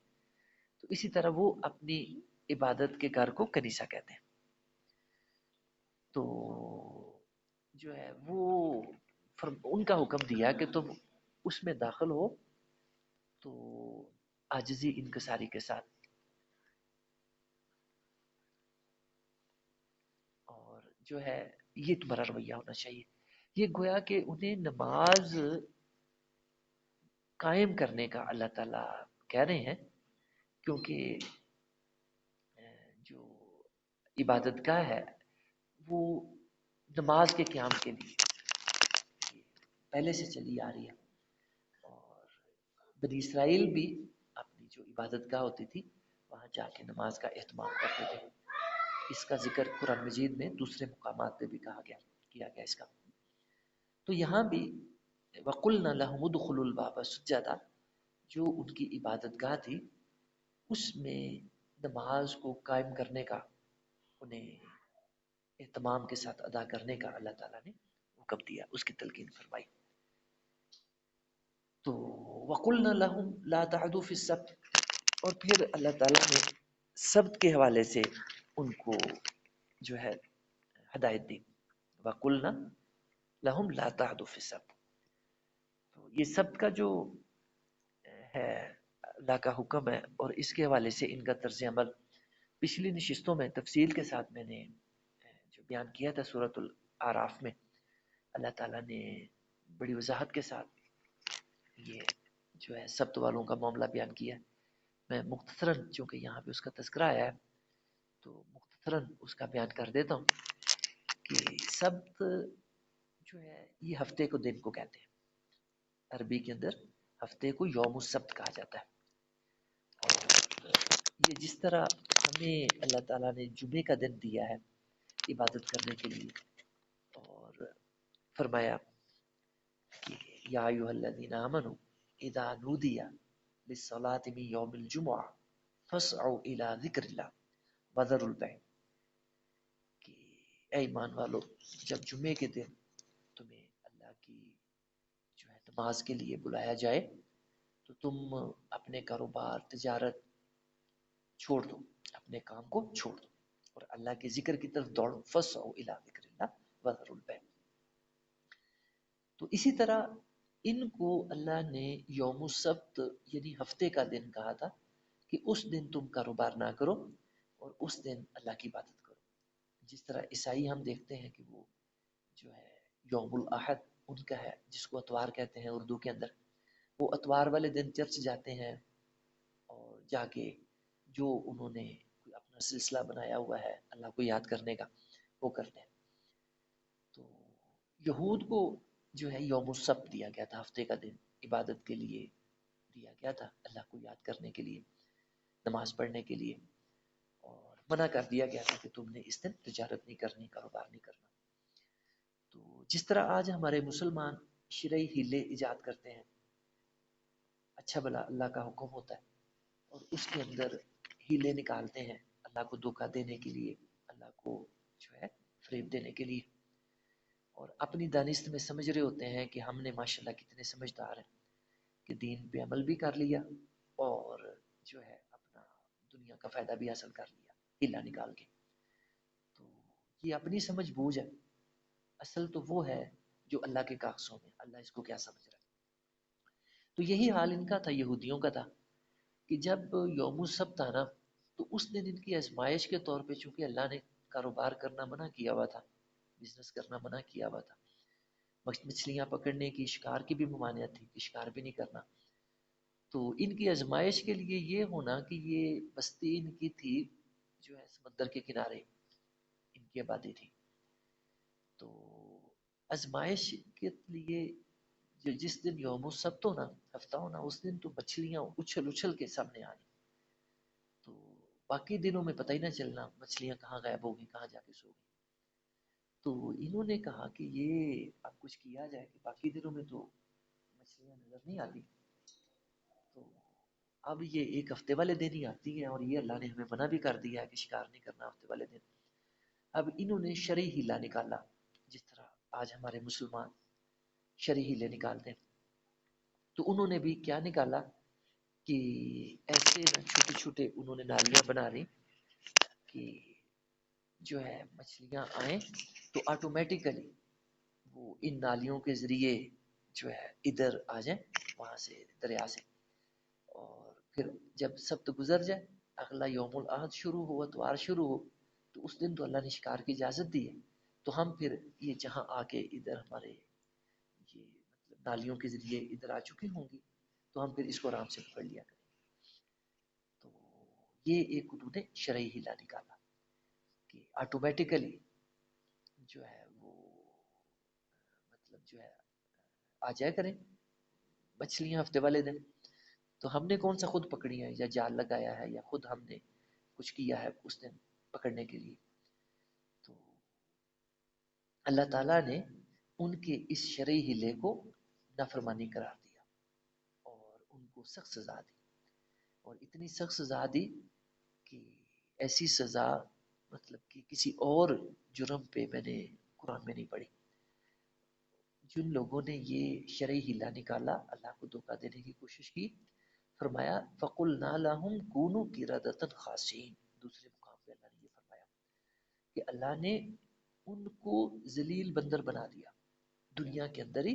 تو اسی طرح وہ اپنی عبادت کے گھر کو کنیسہ کہتے ہیں. تو جو ہے وہ ان کا حکم دیا کہ تم اس میں داخل ہو تو عاجزی انکساری کے ساتھ. اور جو ہے یہ تمہارا رویہ ہونا چاہیے. یہ گویا کہ انہیں نماز قائم کرنے کا اللہ تعالیٰ کہہ رہے ہیں، کیونکہ جو عبادت گاہ ہے وہ نماز کے قیام کے لیے پہلے سے چلی آ رہی ہے. اور بنی اسرائیل بھی اپنی جو عبادت گاہ ہوتی تھی وہاں جا کے نماز کا اہتمام کرتے تھے. اس کا ذکر قرآن مجید میں دوسرے مقامات پہ بھی کیا گیا اس کا. تو یہاں بھی وَقُلْنَا لَهُمُ ادْخُلُوا الْبَابَ سُجَّدًا، جو ان کی عبادت گاہ تھی اس میں نماز کو قائم کرنے کا، انہیں اہتمام کے ساتھ ادا کرنے کا اللہ تعالیٰ نے حکم دیا، اس کی تلقین فرمائی. تو وَقُلْنَا لَهُمْ لَا تَعْدُوا فِي السَّبْتِ، اور پھر اللہ تعالیٰ نے سبت کے حوالے سے ان کو جو ہے ہدایت دی. وَقُلْنَا لَهُمْ لَا تَعْدُوا فِي السَّبْتِ. تو یہ سبت کا جو ہے اللہ کا حکم ہے، اور اس کے حوالے سے ان کا طرز عمل پچھلی نشستوں میں تفصیل کے ساتھ میں نے جو بیان کیا تھا سورۃ الاعراف میں. اللہ تعالیٰ نے بڑی وضاحت کے ساتھ یہ جو ہے سبت والوں کا معاملہ بیان کیا. میں مختصراً چونکہ یہاں پہ اس کا تذکرہ آیا ہے تو مختصراً اس کا بیان کر دیتا ہوں کہ سبت جو ہے یہ ہفتے کو دن کو کہتے ہیں. عربی کے اندر ہفتے کو یوم السبت کہا جاتا ہے. اور یہ جس طرح ہمیں اللہ تعالیٰ نے جمعے کا دن دیا ہے عبادت کرنے کے لیے، اور فرمایا کہ یا ایھا الذین آمنوا اذا نودی للصلاة من یوم الجمعہ فاسعوا الی ذکر اللہ وذروا البیع، کہ اے ایمان والو جب جمعے کے دن تمہیں اللہ کی جو ہے نماز کے لیے بلایا جائے تو تم اپنے کاروبار تجارت چھوڑ دو، اپنے کام کو چھوڑ دو اور اللہ کے ذکر کی طرف دوڑو. فاسعوا الی ذکر اللہ وذروا البیع. تو اسی طرح ان کو اللہ نے یوم السبت یعنی ہفتے کا دن کہا تھا کہ اس دن تم کاروبار نہ کرو اور اس دن اللہ کی عبادت کرو. جس طرح عیسائی ہم دیکھتے ہیں کہ وہ جو ہے یوم الاحد ان کا ہے، جس کو اتوار کہتے ہیں اردو کے اندر. وہ اتوار والے دن چرچ جاتے ہیں اور جا کے جو انہوں نے کوئی اپنا سلسلہ بنایا ہوا ہے اللہ کو یاد کرنے کا وہ کرتے ہیں. تو یہود کو جو ہے یوم السبت دیا گیا تھا، ہفتے کا دن عبادت کے لیے دیا گیا تھا، اللہ کو یاد کرنے کے لیے، نماز پڑھنے کے لیے. اور منع کر دیا گیا تھا کہ تم نے اس دن تجارت نہیں کرنی، کاروبار نہیں کرنا. تو جس طرح آج ہمارے مسلمان شرعی ہیلے ایجاد کرتے ہیں، اچھا بھلا اللہ کا حکم ہوتا ہے اور اس کے اندر ہیلے نکالتے ہیں اللہ کو دھوکہ دینے کے لیے، اللہ کو جو ہے فریب دینے کے لیے. اور اپنی دانست میں سمجھ رہے ہوتے ہیں کہ ہم نے ماشاءاللہ کتنے سمجھدار ہیں کہ دین پہ عمل بھی کر لیا اور جو ہے اپنا دنیا کا فائدہ بھی حاصل کر لیا ہیلا نکال کے. تو یہ اپنی سمجھ بوجھ ہے. اصل تو وہ ہے جو اللہ کے کاغذوں میں، اللہ اس کو کیا سمجھ رہا ہے. تو یہی حال ان کا تھا، یہودیوں کا تھا، کہ جب یوم السبت تھا نا تو اس دن ان کی آزمائش کے طور پہ چونکہ اللہ نے کاروبار کرنا منع کیا ہوا تھا، بزنس کرنا منع کیا ہوا تھا، مچھلیاں پکڑنے کی، شکار کی بھی ممانعت تھی کہ شکار بھی نہیں کرنا. تو ان کی آزمائش کے لیے یہ ہونا کہ یہ بستی ان کی تھی جو ہے سمندر کے کنارے ان کی آبادی تھی. تو آزمائش کے لیے جو جس دن یوم السبت ہونا، ہفتہ ہونا، اس دن تو مچھلیاں اچھل اچھل کے سامنے آنی. تو باقی دنوں میں پتہ ہی نہ چلنا مچھلیاں کہاں غائب ہوگی، کہاں جا کے سو گئی. تو انہوں نے کہا کہ یہ اب کچھ کیا جائے کہ باقی دنوں میں تو مچھلیاں نظر نہیں آتی، تو اب یہ ایک ہفتے والے دن ہی آتی ہیں، اور یہ اللہ نے ہمیں منع بھی کر دیا ہے کہ شکار نہیں کرنا ہفتے والے دن۔ اب انہوں نے شرعی ہیلا نکالا، جس طرح آج ہمارے مسلمان شرعی ہیلے نکالتے ہیں، تو انہوں نے بھی کیا نکالا کہ ایسے چھوٹے چھوٹے انہوں نے نالیاں بنا لی کہ جو ہے مچھلیاں آئیں تو آٹومیٹیکلی وہ ان نالیوں کے ذریعے جو ہے ادھر آ جائیں وہاں سے دریا سے، اور پھر جب سبت گزر جائے، اگلا یوم الاحد شروع ہو، اتوار شروع ہو، تو اس دن تو اللہ نے شکار کی اجازت دی ہے، تو ہم پھر یہ جہاں آ کے ادھر ہمارے یہ مطلب نالیوں کے ذریعے ادھر آ چکی ہوں گی، تو ہم پھر اس کو آرام سے پکڑ لیا کریں۔ تو یہ ایک انہوں نے شرعی ہیلا نکالا کہ آٹومیٹیکلی جو ہے وہ مطلب جو ہے آ جائے کریں مچھلیاں ہفتے والے دن۔ تو ہم نے کون سا خود پکڑی ہے یا جال لگایا ہے یا خود ہم نے کچھ کیا ہے اس دن پکڑنے کے لیے؟ تو اللہ تعالیٰ نے ان کے اس شرعی ہیلے کو نافرمانی قرار دیا اور ان کو سخت سزا دی، اور اتنی سخت سزا دی کہ ایسی سزا مطلب کہ کسی اور جرم پہ میں نے قرآن میں نہیں پڑھی۔ جن لوگوں نے یہ شرعی ہیلا نکالا، اللہ کو دھوکہ دینے کی کوشش کی، فرمایا فَقُلْنَا لَهُمْ كُونُوا قِرَدَةً خَاسِئِينَ۔ دوسرے مقام پہ اللہ نے یہ فرمایا کہ اللہ نے ان کو ذلیل بندر بنا دیا، دنیا کے اندر ہی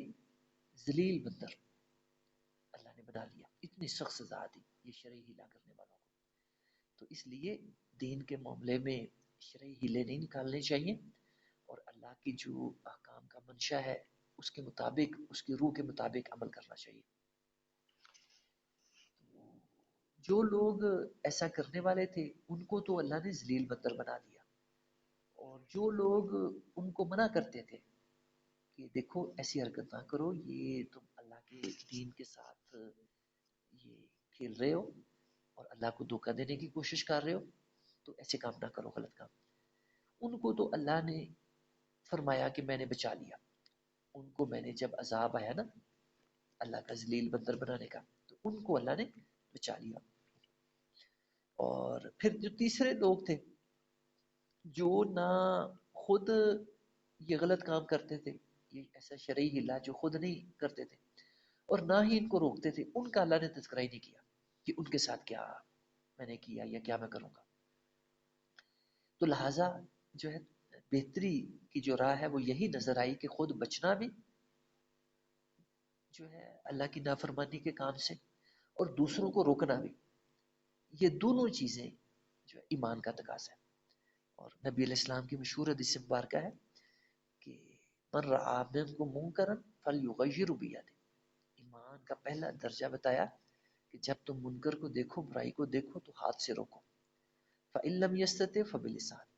ذلیل بندر اللہ نے بنا لیا، اتنی سخت سزا دی یہ شرعی ہیلا کرنے والوں کو۔ تو اس لیے دین کے معاملے میں شرعی ہیلے نہیں نکالنے چاہیے، اور اللہ کی جو احکام کا منشا ہے اس کے مطابق، اس کی روح کے مطابق عمل کرنا چاہیے۔ جو لوگ ایسا کرنے والے تھے ان کو تو اللہ نے ذلیل بندر بنا دیا، اور جو لوگ ان کو منع کرتے تھے کہ دیکھو ایسی حرکت نہ کرو، یہ تم اللہ کے دین کے ساتھ یہ کھیل رہے ہو اور اللہ کو دھوکہ دینے کی کوشش کر رہے ہو، تو ایسے کام نہ کرو، غلط کام۔ ان کو تو اللہ نے فرمایا کہ میں نے بچا لیا، ان کو میں نے جب عذاب آیا نا اللہ کا ذلیل بندر بنانے کا، تو ان کو اللہ نے بچا لیا۔ اور پھر جو تیسرے لوگ تھے جو نہ خود یہ غلط کام کرتے تھے، یہ ایسا شرعی ہلا جو خود نہیں کرتے تھے اور نہ ہی ان کو روکتے تھے، ان کا اللہ نے تذکرہ ہی نہیں کیا کہ ان کے ساتھ کیا میں نے کیا یا کیا میں کروں گا۔ تو لہٰذا جو ہے بہتری کی جو راہ ہے وہ یہی نظر آئی کہ خود بچنا بھی جو ہے اللہ کی نافرمانی کے کام سے، اور دوسروں کو روکنا بھی، یہ دونوں چیزیں جو ہے ایمان کا تقاضا ہے۔ اور نبی علیہ السلام کی مشہور حدیث مبارکہ ہے کہ من رعا منکم منکرا فلیغیرہ بیدہ۔ ایمان کا پہلا درجہ بتایا کہ جب تم منکر کو دیکھو، برائی کو دیکھو، تو ہاتھ سے روکو۔ فَإِن لَمْ يَسْتَطِعْ فَبِلِسَانِهِ۔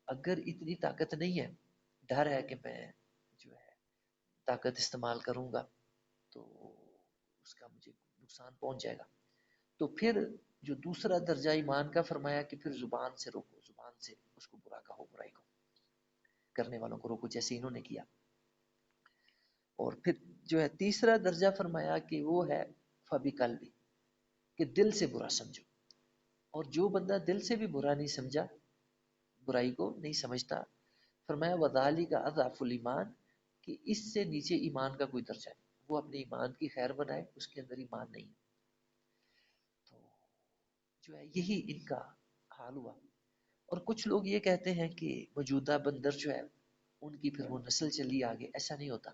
اگر اتنی طاقت نہیں ہے، ڈر ہے کہ میں جو ہے طاقت استعمال کروں گا تو اس کا مجھے نقصان پہنچ جائے گا، تو پھر جو دوسرا درجہ ایمان کا فرمایا کہ پھر زبان سے روکو، زبان سے اس کو برا کہو، برائی کو کرنے والوں کو روکو جیسے انہوں نے کیا۔ اور پھر جو ہے تیسرا درجہ فرمایا کہ وہ ہے فَبِقَلْبِ، کہ دل سے برا سمجھو، اور جو بندہ دل سے بھی برا نہیں سمجھا، برائی کو نہیں سمجھتا، فرمایا وَذَلِكَ أَضْعَفُ الْإِيمَانِ، کہ اس سے نیچے ایمان کا کوئی درجہ نہیں، وہ اپنے ایمان کی خیر بنائے، اس کے اندر ایمان نہیں ہے۔ تو جو ہے یہی ان کا حال ہوا۔ اور کچھ لوگ یہ کہتے ہیں کہ موجودہ بندر جو ہے ان کی پھر وہ نسل چلی آگے، ایسا نہیں ہوتا۔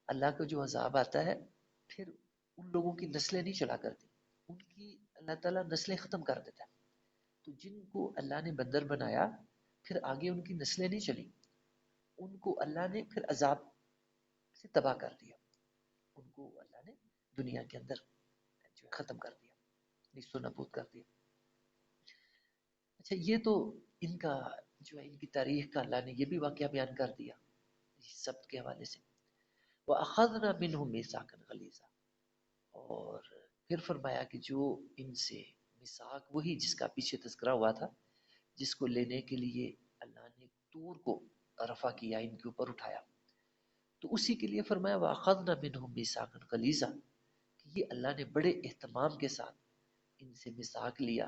اللہ کا جو عذاب آتا ہے پھر ان لوگوں کی نسلیں نہیں چلا کرتی، ان کی اللہ تعالیٰ نسلیں ختم کر دیتا ہے۔ تو جن کو اللہ نے بندر بنایا پھر آگے ان کی نسلیں نہیں چلی، ان کو اللہ نے پھر عذاب سے تباہ کر دیا، ان کو اللہ نے دنیا کے اندر جو ہے ختم کر دیا، نیست و نابود کر دیا۔ اچھا یہ تو ان کا جو ہے ان کی تاریخ کا اللہ نے یہ بھی واقعہ بیان کر دیا سبت کے حوالے سے۔ وَأَخَذْنَا مِنْهُمْ مِيثَاقًا غَلِيظًا، اور پھر فرمایا کہ جو ان سے میثاق، وہی جس کا پیچھے تذکرہ ہوا تھا، جس کو لینے کے لیے اللہ نے طور کو رفع کیا، ان کے اوپر اٹھایا. تو اسی کے لیے فرمایا وَأَخَذْنَا مِنْهُمْ مِيثَاقًا غَلِيظًا، کہ یہ اللہ نے بڑے اہتمام کے ساتھ ان سے میثاق لیا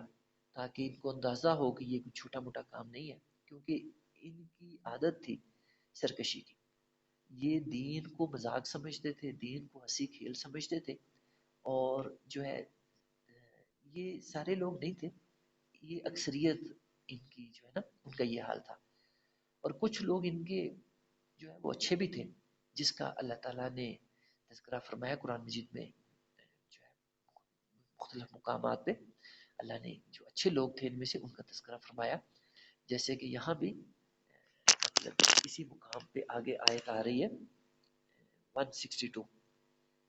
تاکہ ان کو اندازہ ہو کہ یہ کوئی چھوٹا موٹا کام نہیں ہے، کیونکہ ان کی عادت تھی سرکشی کی. یہ دین کو مذاق سمجھتے تھے، دین کو ہنسی کھیل سمجھتے تھے. اور جو ہے یہ سارے لوگ نہیں تھے، یہ اکثریت ان کی جو ہے نا ان کا یہ حال تھا. اور کچھ لوگ ان کے جو ہے وہ اچھے بھی تھے، جس کا اللہ تعالیٰ نے تذکرہ فرمایا قرآن مجید میں جو ہے مختلف مقامات پہ. اللہ نے جو اچھے لوگ تھے ان میں سے ان کا تذکرہ فرمایا. جیسے کہ یہاں بھی مطلب اسی مقام پہ آگے آیت آ رہی ہے 162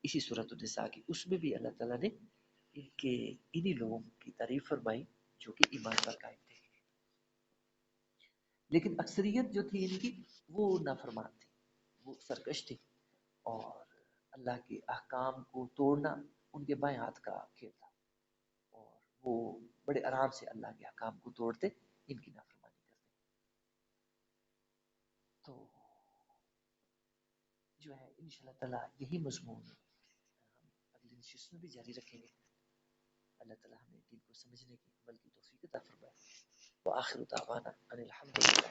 اسی سورۃ النساء کی، اس میں بھی اللہ تعالیٰ نے ان کے انہی لوگوں کی تعریف فرمائی جو کہ ایمان پر قائم تھے. لیکن اکثریت جو تھی ان کی وہ نافرمان تھی، وہ سرکش تھی، اور اللہ کے احکام کو توڑنا ان کے بائیں ہاتھ کا کھیل تھا، اور وہ بڑے آرام سے اللہ کے احکام کو توڑتے، ان کی نافرمانی کرتے. تو جو ہے انشاءاللہ تعالیٰ یہی مضمون ہم اگلی نشست میں بھی جاری رکھیں گے. اللہ تعالیٰ ہمیں دین کو سمجھنے کی عمل کی توفیق عطا فرمائے. وآخر دعوانا ان الحمد للہ.